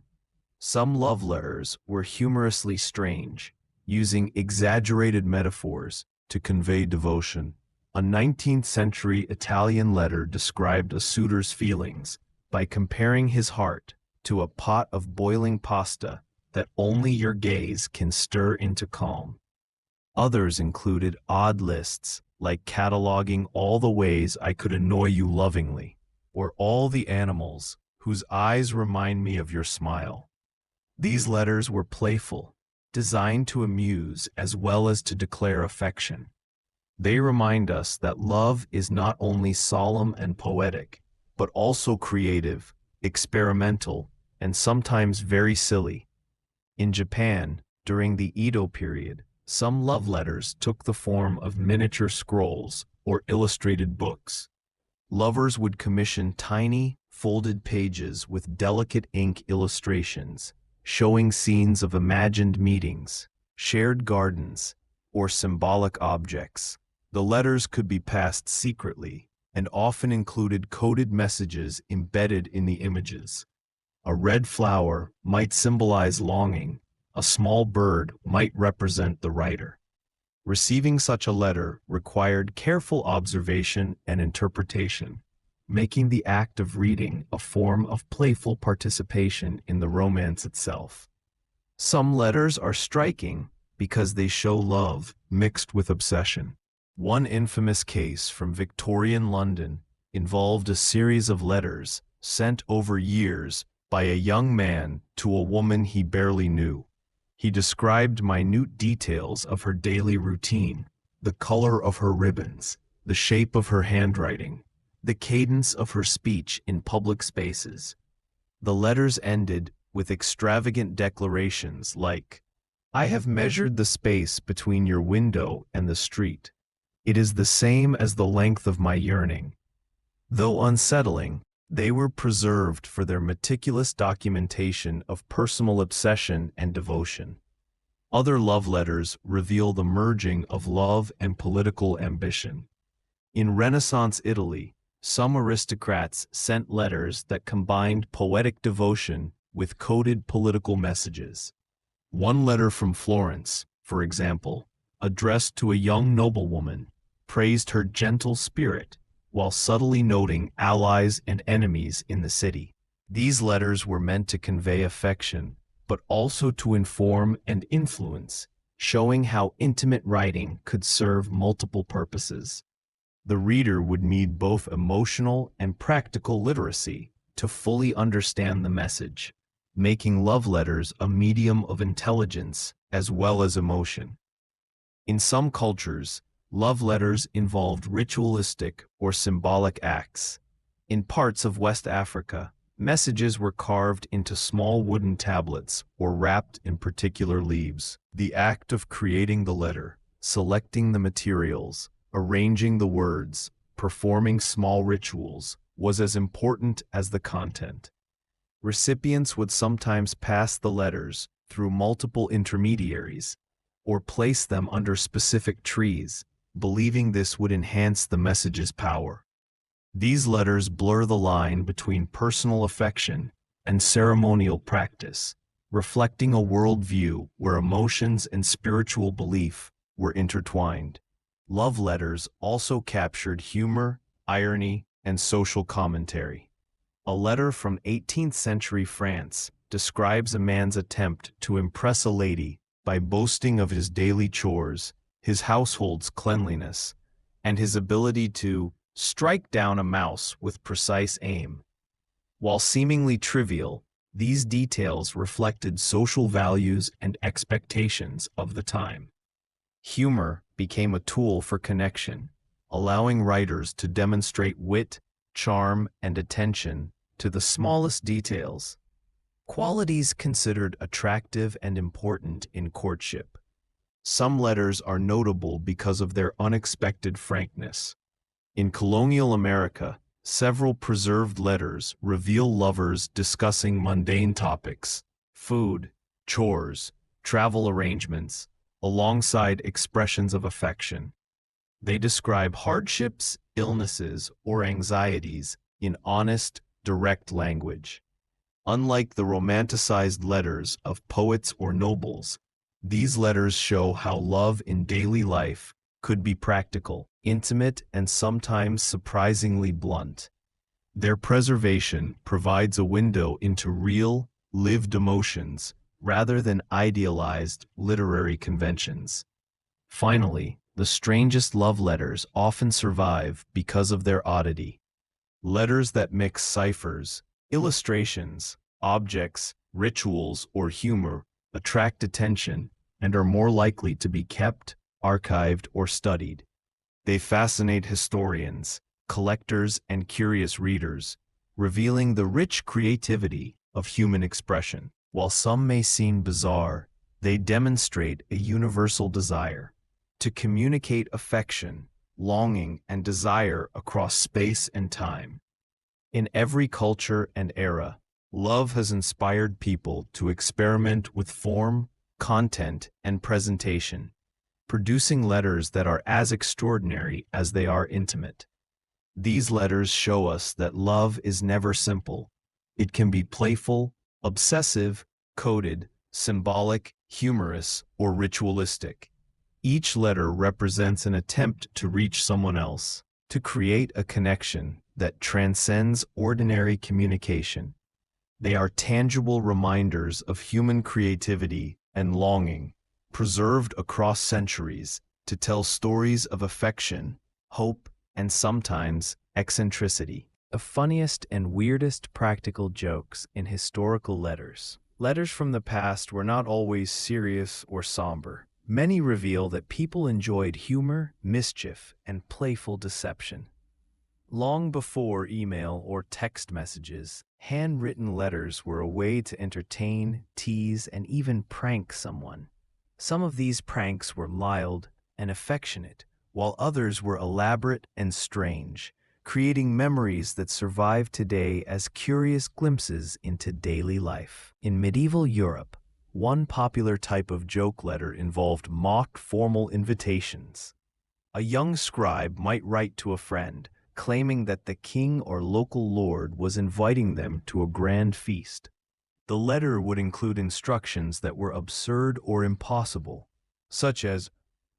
Some love letters were humorously strange, using exaggerated metaphors to convey devotion. A 19th century Italian letter described a suitor's feelings by comparing his heart to a pot of boiling pasta that only your gaze can stir into calm. Others included odd lists, like cataloging all the ways I could annoy you lovingly, or all the animals whose eyes remind me of your smile. These letters were playful, designed to amuse as well as to declare affection. They remind us that love is not only solemn and poetic, but also creative, experimental, and sometimes very silly. In Japan, during the Edo period, some love letters took the form of miniature scrolls or illustrated books. Lovers would commission tiny, folded pages with delicate ink illustrations, showing scenes of imagined meetings, shared gardens, or symbolic objects. The letters could be passed secretly, and often included coded messages embedded in the images. A red flower might symbolize longing, a small bird might represent the writer. Receiving such a letter required careful observation and interpretation, making the act of reading a form of playful participation in the romance itself. Some letters are striking because they show love mixed with obsession. One infamous case from Victorian London involved a series of letters sent over years by a young man to a woman he barely knew. He described minute details of her daily routine, the color of her ribbons, the shape of her handwriting, the cadence of her speech in public spaces. The letters ended with extravagant declarations like, "I have measured the space between your window and the street. It is the same as the length of my yearning." Though unsettling, they were preserved for their meticulous documentation of personal obsession and devotion. Other love letters reveal the merging of love and political ambition. In Renaissance Italy, some aristocrats sent letters that combined poetic devotion with coded political messages. One letter from Florence, for example, addressed to a young noblewoman, praised her gentle spirit while subtly noting allies and enemies in the city. These letters were meant to convey affection, but also to inform and influence, showing how intimate writing could serve multiple purposes. The reader would need both emotional and practical literacy to fully understand the message, making love letters a medium of intelligence as well as emotion. In some cultures, love letters involved ritualistic or symbolic acts. In parts of West Africa, messages were carved into small wooden tablets or wrapped in particular leaves. The act of creating the letter, selecting the materials, arranging the words, performing small rituals, was as important as the content. Recipients would sometimes pass the letters through multiple intermediaries or place them under specific trees, believing this would enhance the message's power. These letters blur the line between personal affection and ceremonial practice, reflecting a worldview where emotions and spiritual belief were intertwined. Love letters also captured humor, irony, and social commentary. A letter from 18th century France describes a man's attempt to impress a lady by boasting of his daily chores, his household's cleanliness, and his ability to strike down a mouse with precise aim. While seemingly trivial, These details reflected social values and expectations of the time. Humor became a tool for connection, allowing writers to demonstrate wit, charm, and attention to the smallest details, qualities considered attractive and important in courtship. Some letters are notable because of their unexpected frankness. In colonial America, several preserved letters reveal lovers discussing mundane topics, food, chores, travel arrangements, alongside expressions of affection. They describe hardships, illnesses, or anxieties in honest, direct language. Unlike the romanticized letters of poets or nobles, these letters show how love in daily life could be practical, intimate, and sometimes surprisingly blunt. Their preservation provides a window into real, lived emotions rather than idealized literary conventions. Finally, the strangest love letters often survive because of their oddity. Letters that mix ciphers, illustrations, objects, rituals, or humor attract attention and are more likely to be kept, archived, or studied. They fascinate historians, collectors, and curious readers, revealing the rich creativity of human expression. While some may seem bizarre, they demonstrate a universal desire to communicate affection, longing, and desire across space and time. In every culture and era, love has inspired people to experiment with form, content, and presentation, producing letters that are as extraordinary as they are intimate. These letters show us that love is never simple. It can be playful, obsessive, coded, symbolic, humorous, or ritualistic. Each letter represents an attempt to reach someone else, to create a connection that transcends ordinary communication. They are tangible reminders of human creativity and longing, preserved across centuries to tell stories of affection, hope, and sometimes eccentricity. The funniest and weirdest practical jokes in historical letters. Letters from the past were not always serious or somber. Many reveal that people enjoyed humor, mischief, and playful deception. Long before email or text messages, handwritten letters were a way to entertain, tease, and even prank someone. Some of these pranks were mild and affectionate, while others were elaborate and strange, creating memories that survive today as curious glimpses into daily life. In medieval Europe, one popular type of joke letter involved mock formal invitations. A young scribe might write to a friend, claiming that the king or local lord was inviting them to a grand feast. The letter would include instructions that were absurd or impossible, such as,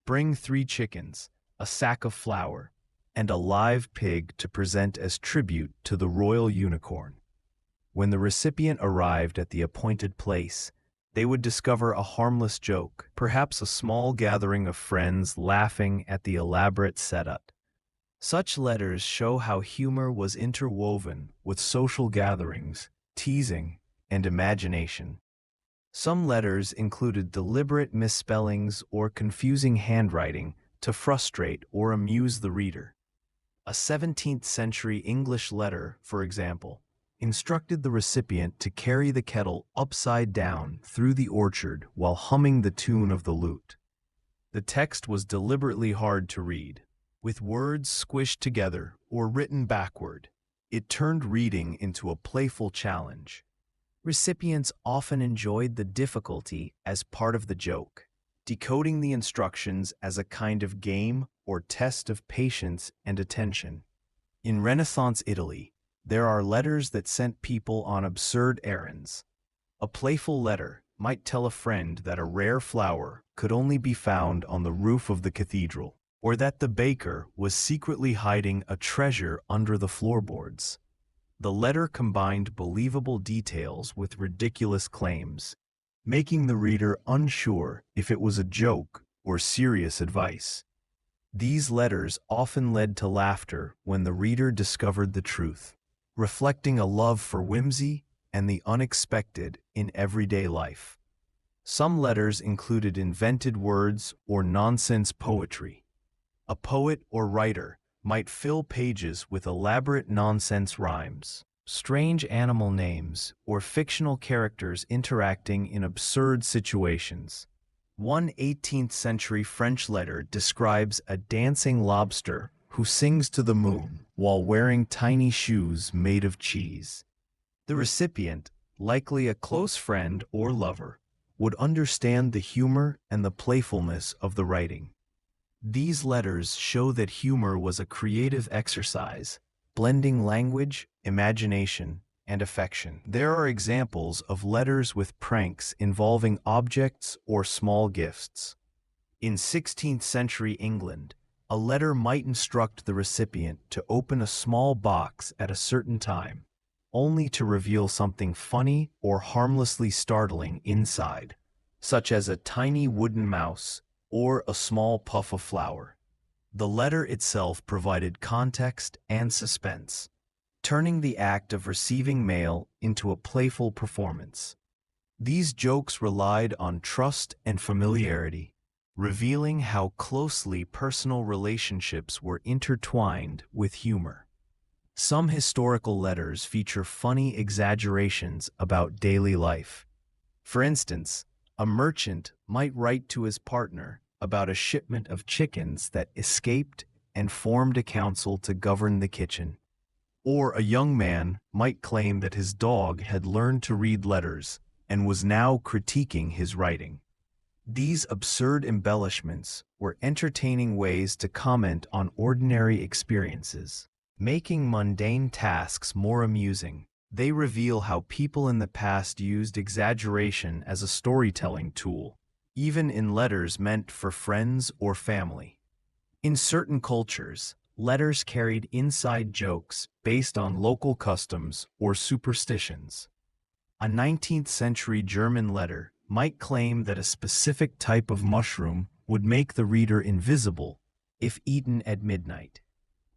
"Bring 3 chickens, a sack of flour, and a live pig to present as tribute to the royal unicorn." When the recipient arrived at the appointed place, they would discover a harmless joke, perhaps a small gathering of friends laughing at the elaborate setup. Such letters show how humor was interwoven with social gatherings, teasing, and imagination. Some letters included deliberate misspellings or confusing handwriting to frustrate or amuse the reader. A 17th-century English letter, for example, instructed the recipient to carry the kettle upside down through the orchard while humming the tune of the lute. The text was deliberately hard to read, with words squished together or written backward. It turned reading into a playful challenge. Recipients often enjoyed the difficulty as part of the joke, decoding the instructions as a kind of game or test of patience and attention. In Renaissance Italy, there are letters that sent people on absurd errands. A playful letter might tell a friend that a rare flower could only be found on the roof of the cathedral, or that the baker was secretly hiding a treasure under the floorboards. The letter combined believable details with ridiculous claims, making the reader unsure if it was a joke or serious advice. These letters often led to laughter when the reader discovered the truth, reflecting a love for whimsy and the unexpected in everyday life. Some letters included invented words or nonsense poetry. A poet or writer might fill pages with elaborate nonsense rhymes, strange animal names, or fictional characters interacting in absurd situations. One 18th-century French letter describes a dancing lobster who sings to the moon while wearing tiny shoes made of cheese. The recipient, likely a close friend or lover, would understand the humor and the playfulness of the writing. These letters show that humor was a creative exercise, blending language, imagination, and affection. There are examples of letters with pranks involving objects or small gifts. In 16th-century England, a letter might instruct the recipient to open a small box at a certain time, only to reveal something funny or harmlessly startling inside, such as a tiny wooden mouse or a small puff of flour. The letter itself provided context and suspense, turning the act of receiving mail into a playful performance. These jokes relied on trust and familiarity, revealing how closely personal relationships were intertwined with humor. Some historical letters feature funny exaggerations about daily life. For instance, a merchant might write to his partner about a shipment of chickens that escaped and formed a council to govern the kitchen. Or a young man might claim that his dog had learned to read letters and was now critiquing his writing. These absurd embellishments were entertaining ways to comment on ordinary experiences, making mundane tasks more amusing. They reveal how people in the past used exaggeration as a storytelling tool, even in letters meant for friends or family. In certain cultures, letters carried inside jokes based on local customs or superstitions. A 19th-century German letter might claim that a specific type of mushroom would make the reader invisible if eaten at midnight.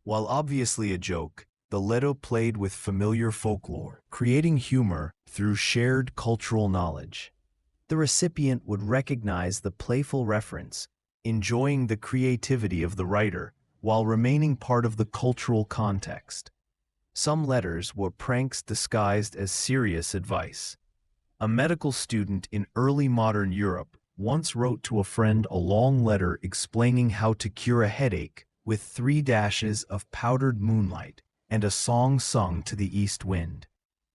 While obviously a joke, the letter played with familiar folklore, creating humor through shared cultural knowledge. The recipient would recognize the playful reference, enjoying the creativity of the writer while remaining part of the cultural context. Some letters were pranks disguised as serious advice. A medical student in early modern Europe once wrote to a friend a long letter explaining how to cure a headache with 3 dashes of powdered moonlight and a song sung to the east wind.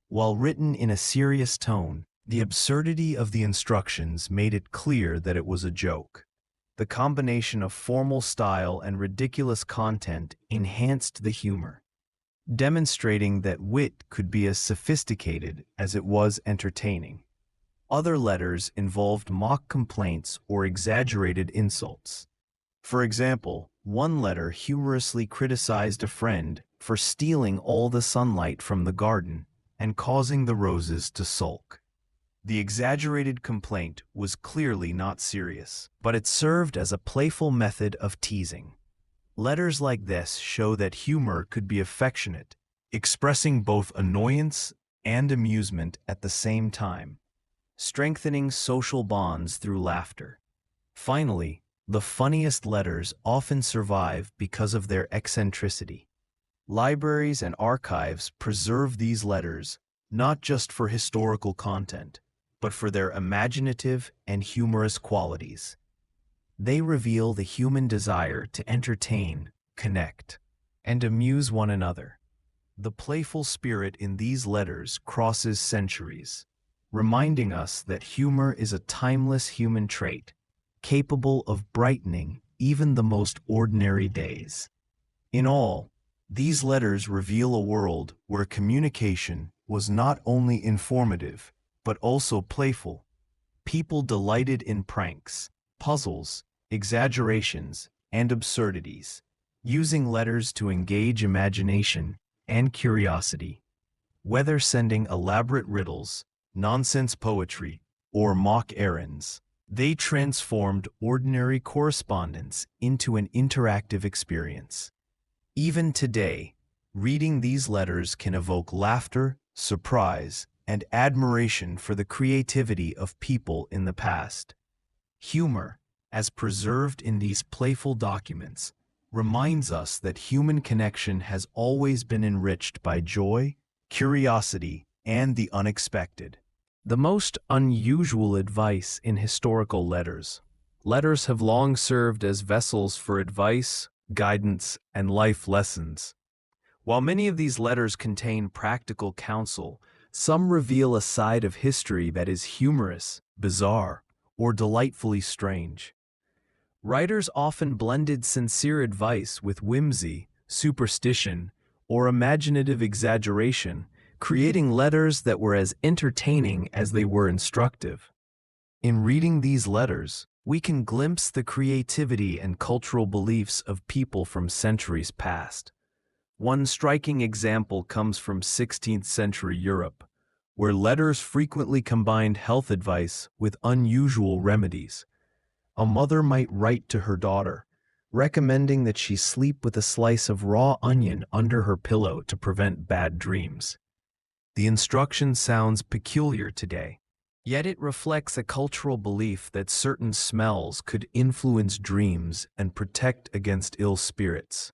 While written in a serious tone, the absurdity of the instructions made it clear that it was a joke. The combination of formal style and ridiculous content enhanced the humor, demonstrating that wit could be as sophisticated as it was entertaining. Other letters involved mock complaints or exaggerated insults. For example, one letter humorously criticized a friend for stealing all the sunlight from the garden and causing the roses to sulk. The exaggerated complaint was clearly not serious, but it served as a playful method of teasing. Letters like this show that humor could be affectionate, expressing both annoyance and amusement at the same time, strengthening social bonds through laughter. Finally, the funniest letters often survive because of their eccentricity. Libraries and archives preserve these letters not just for historical content, but for their imaginative and humorous qualities. They reveal the human desire to entertain, connect, and amuse one another. The playful spirit in these letters crosses centuries, reminding us that humor is a timeless human trait, capable of brightening even the most ordinary days. In all, these letters reveal a world where communication was not only informative, but also playful. People delighted in pranks, puzzles, exaggerations, and absurdities, using letters to engage imagination and curiosity. Whether sending elaborate riddles, nonsense poetry, or mock errands, they transformed ordinary correspondence into an interactive experience. Even today, reading these letters can evoke laughter, surprise, and admiration for the creativity of people in the past. Humor, as preserved in these playful documents, reminds us that human connection has always been enriched by joy, curiosity, and the unexpected. The most unusual advice in historical letters. Letters have long served as vessels for advice, guidance, and life lessons. While many of these letters contain practical counsel, some reveal a side of history that is humorous, bizarre, or delightfully strange. Writers often blended sincere advice with whimsy, superstition, or imaginative exaggeration, creating letters that were as entertaining as they were instructive. In reading these letters, we can glimpse the creativity and cultural beliefs of people from centuries past. One striking example comes from 16th century Europe, where letters frequently combined health advice with unusual remedies. A mother might write to her daughter, recommending that she sleep with a slice of raw onion under her pillow to prevent bad dreams. The instruction sounds peculiar today, yet it reflects a cultural belief that certain smells could influence dreams and protect against ill spirits.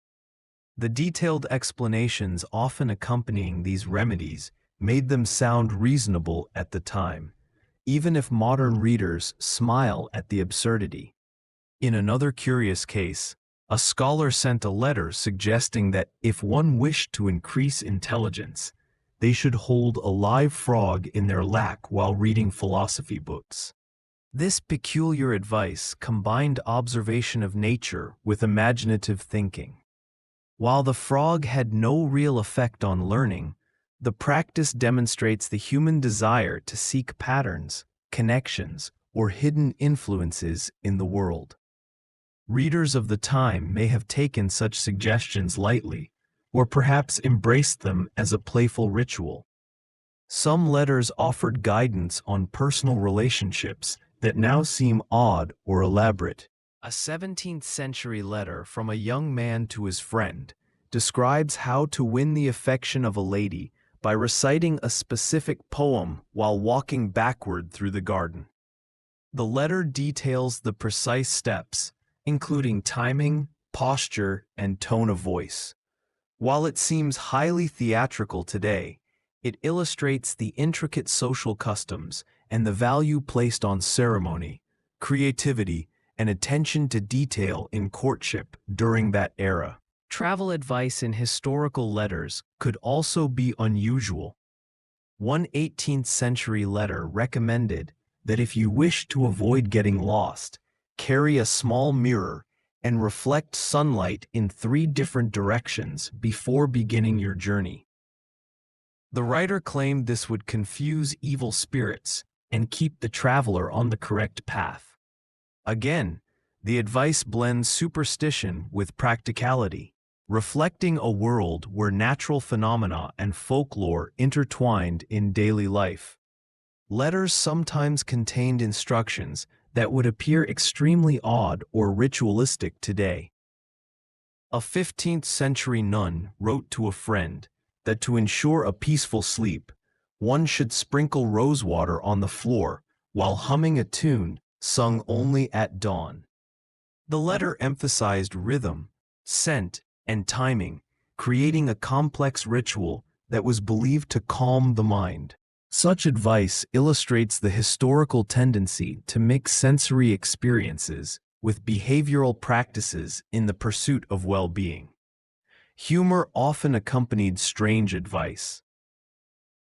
The detailed explanations often accompanying these remedies made them sound reasonable at the time, even if modern readers smile at the absurdity. In another curious case, a scholar sent a letter suggesting that if one wished to increase intelligence, they should hold a live frog in their lap while reading philosophy books. This peculiar advice combined observation of nature with imaginative thinking. While the frog had no real effect on learning, the practice demonstrates the human desire to seek patterns, connections, or hidden influences in the world. Readers of the time may have taken such suggestions lightly, or perhaps embraced them as a playful ritual. Some letters offered guidance on personal relationships that now seem odd or elaborate. A 17th century letter from a young man to his friend describes how to win the affection of a lady by reciting a specific poem while walking backward through the garden. The letter details the precise steps, including timing, posture, and tone of voice. While it seems highly theatrical today, it illustrates the intricate social customs and the value placed on ceremony, creativity, and attention to detail in courtship during that era. Travel advice in historical letters could also be unusual. One 18th century letter recommended that if you wish to avoid getting lost, carry a small mirror and reflect sunlight in 3 different directions before beginning your journey. The writer claimed this would confuse evil spirits and keep the traveler on the correct path. Again, the advice blends superstition with practicality, reflecting a world where natural phenomena and folklore intertwined in daily life. Letters sometimes contained instructions that would appear extremely odd or ritualistic today. A 15th century nun wrote to a friend that to ensure a peaceful sleep, one should sprinkle rosewater on the floor while humming a tune sung only at dawn. The letter emphasized rhythm, scent, and timing, creating a complex ritual that was believed to calm the mind. Such advice illustrates the historical tendency to mix sensory experiences with behavioral practices in the pursuit of well-being. Humor often accompanied strange advice.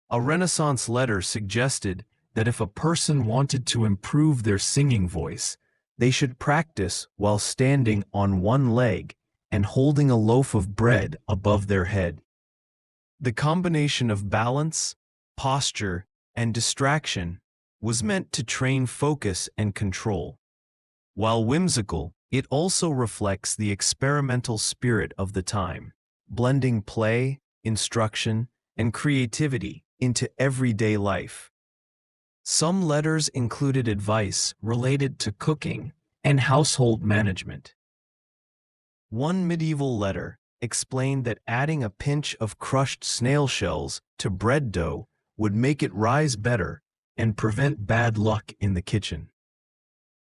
A Renaissance letter suggested that if a person wanted to improve their singing voice, they should practice while standing on one leg and holding a loaf of bread above their head. The combination of balance, posture, and distraction was meant to train focus and control. While whimsical, it also reflects the experimental spirit of the time, blending play, instruction, and creativity into everyday life. Some letters included advice related to cooking and household management. One medieval letter explained that adding a pinch of crushed snail shells to bread dough would make it rise better and prevent bad luck in the kitchen.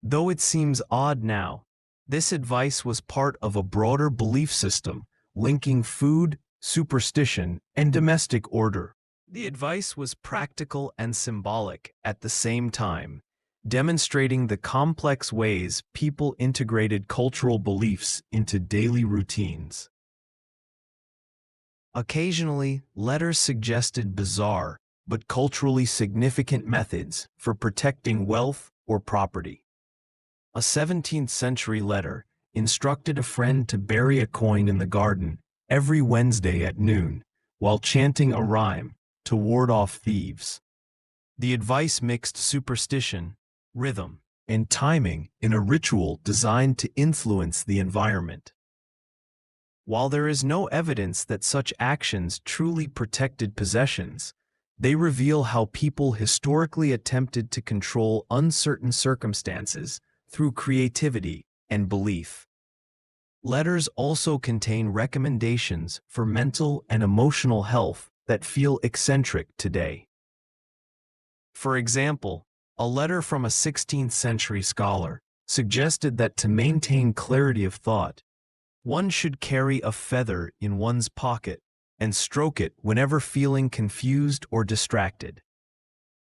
Though it seems odd now, this advice was part of a broader belief system linking food, superstition, and domestic order. The advice was practical and symbolic at the same time, demonstrating the complex ways people integrated cultural beliefs into daily routines. Occasionally, letters suggested bizarre but culturally significant methods for protecting wealth or property. A 17th century letter instructed a friend to bury a coin in the garden every Wednesday at noon while chanting a rhyme to ward off thieves. The advice mixed superstition, rhythm, and timing in a ritual designed to influence the environment. While there is no evidence that such actions truly protected possessions, they reveal how people historically attempted to control uncertain circumstances through creativity and belief. Letters also contain recommendations for mental and emotional health that feel eccentric today. For example, a letter from a 16th century scholar suggested that to maintain clarity of thought, one should carry a feather in one's pocket and stroke it whenever feeling confused or distracted.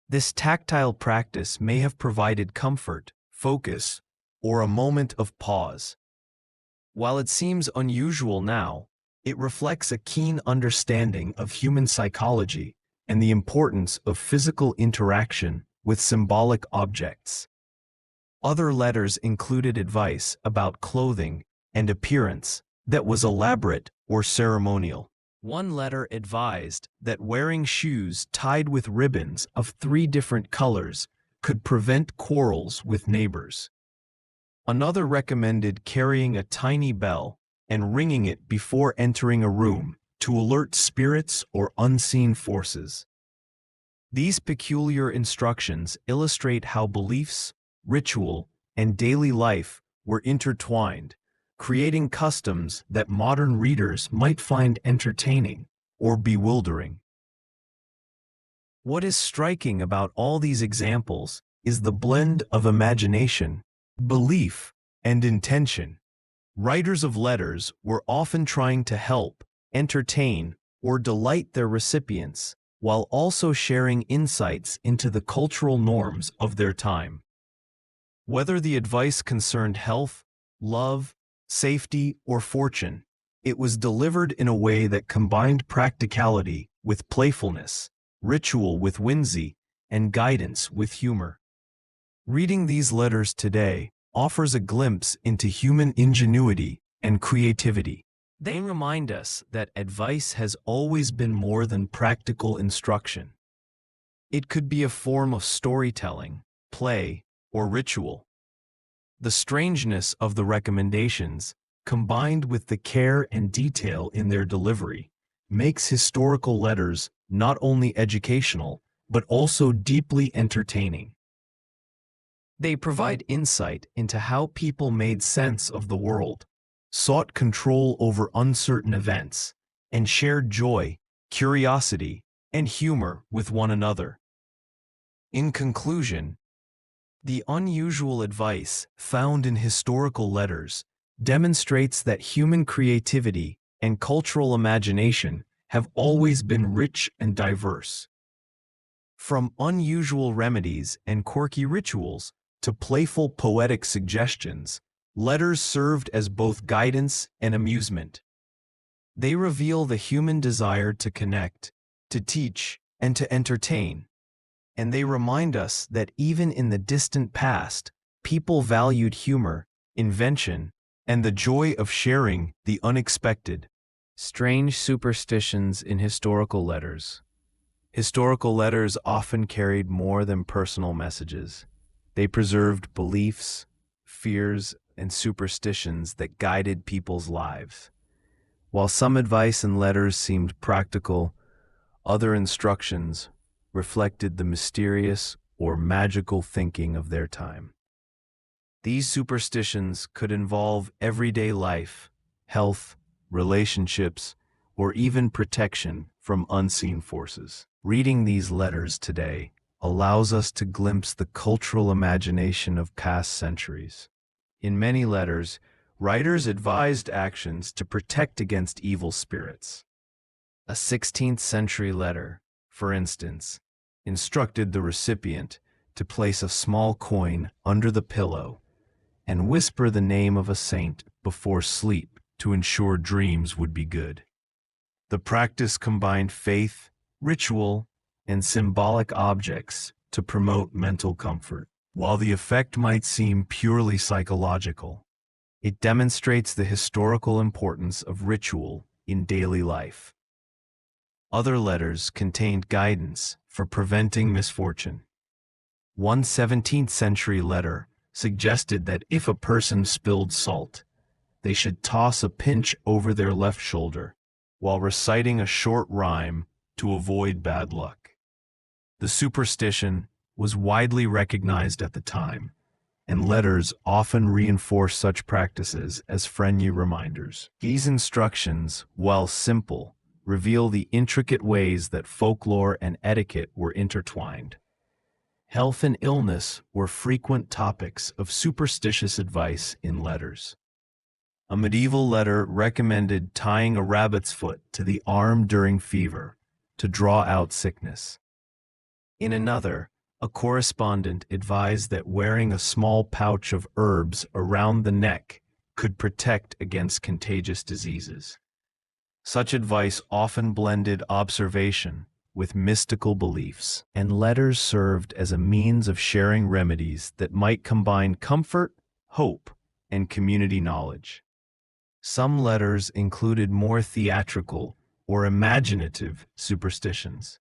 This tactile practice may have provided comfort, focus, or a moment of pause. While it seems unusual now, it reflects a keen understanding of human psychology and the importance of physical interaction with symbolic objects. Other letters included advice about clothing and appearance that was elaborate or ceremonial. One letter advised that wearing shoes tied with ribbons of 3 different colors could prevent quarrels with neighbors. Another recommended carrying a tiny bell and ringing it before entering a room to alert spirits or unseen forces. These peculiar instructions illustrate how beliefs, ritual, and daily life were intertwined, creating customs that modern readers might find entertaining or bewildering. What is striking about all these examples is the blend of imagination, belief, and intention. Writers of letters were often trying to help, entertain, or delight their recipients, while also sharing insights into the cultural norms of their time. Whether the advice concerned health, love, safety, or fortune, it was delivered in a way that combined practicality with playfulness, ritual with whimsy, and guidance with humor. Reading these letters today offers a glimpse into human ingenuity and creativity. They remind us that advice has always been more than practical instruction. It could be a form of storytelling, play, or ritual. The strangeness of the recommendations, combined with the care and detail in their delivery, makes historical letters not only educational, but also deeply entertaining. They provide insight into how people made sense of the world, sought control over uncertain events, and shared joy, curiosity, and humor with one another. In conclusion, the unusual advice found in historical letters demonstrates that human creativity and cultural imagination have always been rich and diverse. From unusual remedies and quirky rituals to playful poetic suggestions, letters served as both guidance and amusement. They reveal the human desire to connect, to teach, and to entertain. And they remind us that even in the distant past, people valued humor, invention, and the joy of sharing the unexpected. Strange superstitions in historical letters. Historical letters often carried more than personal messages. They preserved beliefs, fears, and superstitions that guided people's lives. While some advice in letters seemed practical, other instructions reflected the mysterious or magical thinking of their time. These superstitions could involve everyday life, health, relationships, or even protection from unseen forces. Reading these letters today allows us to glimpse the cultural imagination of past centuries. In many letters, writers advised actions to protect against evil spirits. A 16th century letter, for instance, instructed the recipient to place a small coin under the pillow and whisper the name of a saint before sleep to ensure dreams would be good. The practice combined faith, ritual, and symbolic objects to promote mental comfort. While the effect might seem purely psychological, it demonstrates the historical importance of ritual in daily life. Other letters contained guidance for preventing misfortune. One 17th century letter suggested that if a person spilled salt, they should toss a pinch over their left shoulder while reciting a short rhyme to avoid bad luck. The superstition was widely recognized at the time, and letters often reinforce such practices as friendly reminders. These instructions, while simple, reveal the intricate ways that folklore and etiquette were intertwined. Health and illness were frequent topics of superstitious advice in letters. A medieval letter recommended tying a rabbit's foot to the arm during fever to draw out sickness. In another, a correspondent advised that wearing a small pouch of herbs around the neck could protect against contagious diseases. Such advice often blended observation with mystical beliefs, and letters served as a means of sharing remedies that might combine comfort, hope, and community knowledge. Some letters included more theatrical or imaginative superstitions.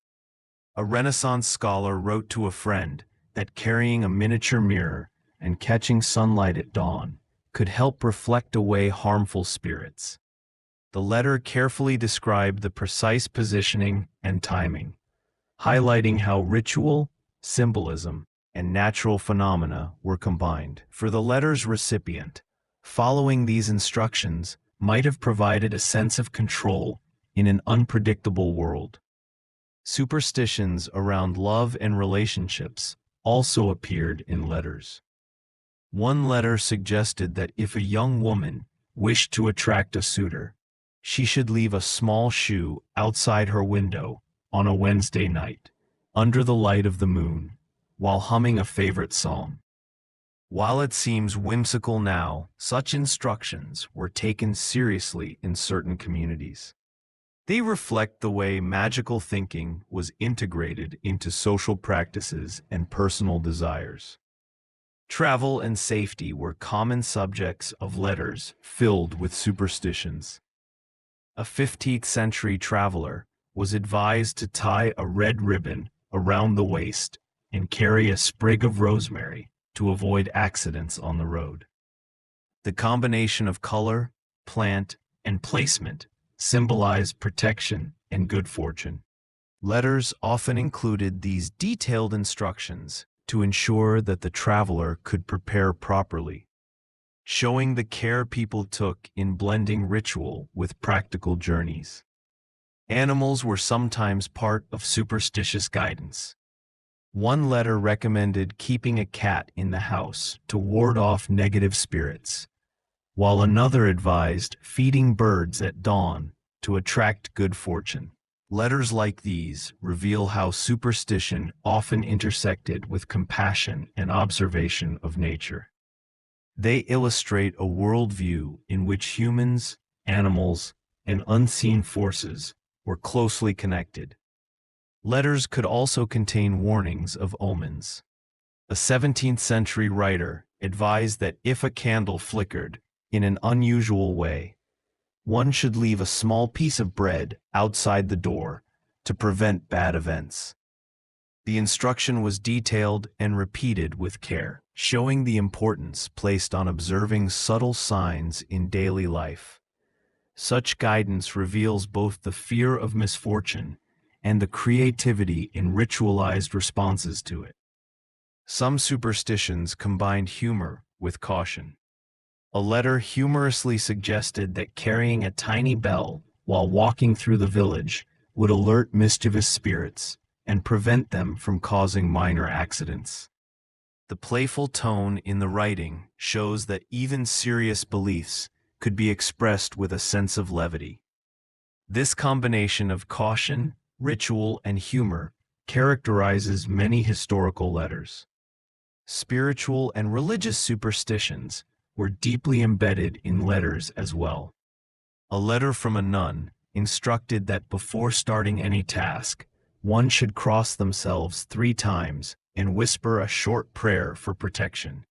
A Renaissance scholar wrote to a friend that carrying a miniature mirror and catching sunlight at dawn could help reflect away harmful spirits. The letter carefully described the precise positioning and timing, highlighting how ritual, symbolism, and natural phenomena were combined. For the letter's recipient, following these instructions might have provided a sense of control in an unpredictable world. Superstitions around love and relationships also appeared in letters. One letter suggested that if a young woman wished to attract a suitor, she should leave a small shoe outside her window on a Wednesday night, under the light of the moon, while humming a favorite song. While it seems whimsical now, such instructions were taken seriously in certain communities. They reflect the way magical thinking was integrated into social practices and personal desires. Travel and safety were common subjects of letters filled with superstitions. A 15th century traveler was advised to tie a red ribbon around the waist and carry a sprig of rosemary to avoid accidents on the road. The combination of color, plant, and placement symbolized protection and good fortune. Letters often included these detailed instructions to ensure that the traveler could prepare properly, showing the care people took in blending ritual with practical journeys. Animals were sometimes part of superstitious guidance. One letter recommended keeping a cat in the house to ward off negative spirits, while another advised feeding birds at dawn to attract good fortune. Letters like these reveal how superstition often intersected with compassion and observation of nature. They illustrate a worldview in which humans, animals, and unseen forces were closely connected. Letters could also contain warnings of omens. A 17th century writer advised that if a candle flickered in an unusual way, one should leave a small piece of bread outside the door to prevent bad events. The instruction was detailed and repeated with care, showing the importance placed on observing subtle signs in daily life. Such guidance reveals both the fear of misfortune and the creativity in ritualized responses to it. Some superstitions combined humor with caution. A letter humorously suggested that carrying a tiny bell while walking through the village would alert mischievous spirits and prevent them from causing minor accidents. The playful tone in the writing shows that even serious beliefs could be expressed with a sense of levity. This combination of caution, ritual, and humor characterizes many historical letters. Spiritual and religious superstitions Were deeply embedded in letters as well. A letter from a nun instructed that Before starting any task, one should cross themselves 3 times and whisper a short prayer for protection.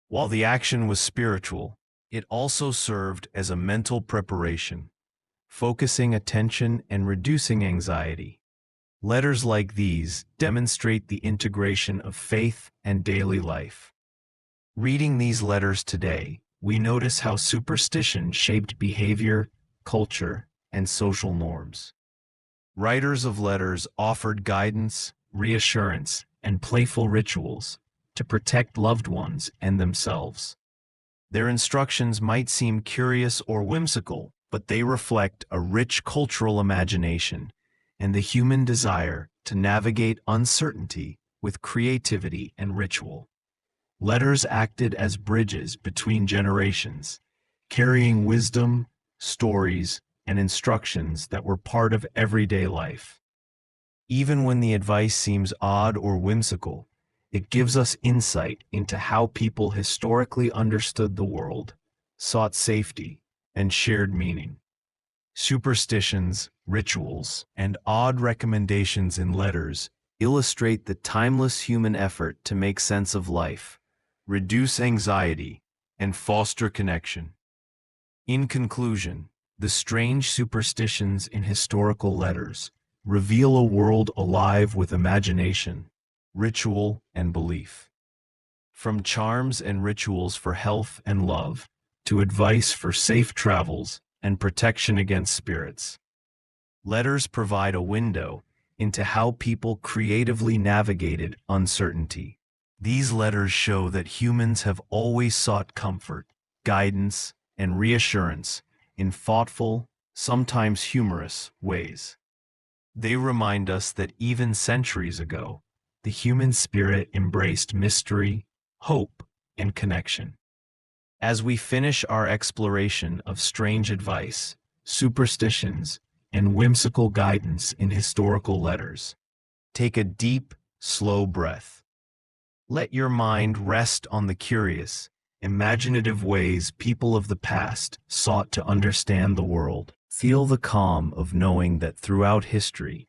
while the action was spiritual, it also served as a mental preparation, focusing attention and reducing anxiety. Letters like these demonstrate the integration of faith and daily life. Reading these letters today, We notice how superstition shaped behavior, culture, and social norms. writers of letters offered guidance, Reassurance, and playful rituals to protect loved ones and themselves. Their instructions might seem curious or whimsical, but they reflect a rich cultural imagination and the human desire to navigate uncertainty with creativity and ritual. Letters acted as bridges between generations, carrying wisdom, stories, and instructions that were part of everyday life. Even when the advice seems odd or whimsical, It gives us insight into how people historically understood the world, sought safety, and shared meaning. superstitions, rituals, and odd recommendations in letters illustrate the timeless human effort to make sense of life, reduce anxiety, and foster connection. In conclusion, The strange superstitions in historical letters reveal a world alive with imagination, ritual, and belief. from charms and rituals for health and love to advice for safe travels and protection against spirits. Letters provide a window into how people creatively navigated uncertainty. These letters show that humans have always sought comfort, guidance, and reassurance in thoughtful, sometimes humorous ways. They remind us that even centuries ago, The human spirit embraced mystery, hope, and connection. as we finish our exploration of Strange advice, superstitions, and whimsical guidance in historical letters. take a deep, slow breath. Let your mind rest on the curious, Imaginative ways people of the past sought to understand the world. feel the calm of knowing that throughout history,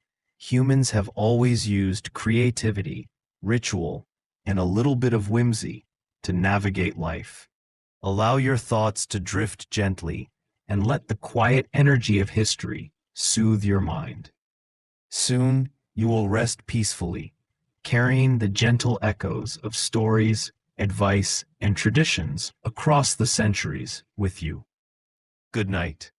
humans have always used creativity, ritual, and a little bit of whimsy to navigate life. Allow your thoughts to drift gently, And let the quiet energy of history soothe your mind. soon you will rest peacefully, Carrying the gentle echoes of stories, advice, and traditions across the centuries with you. good night.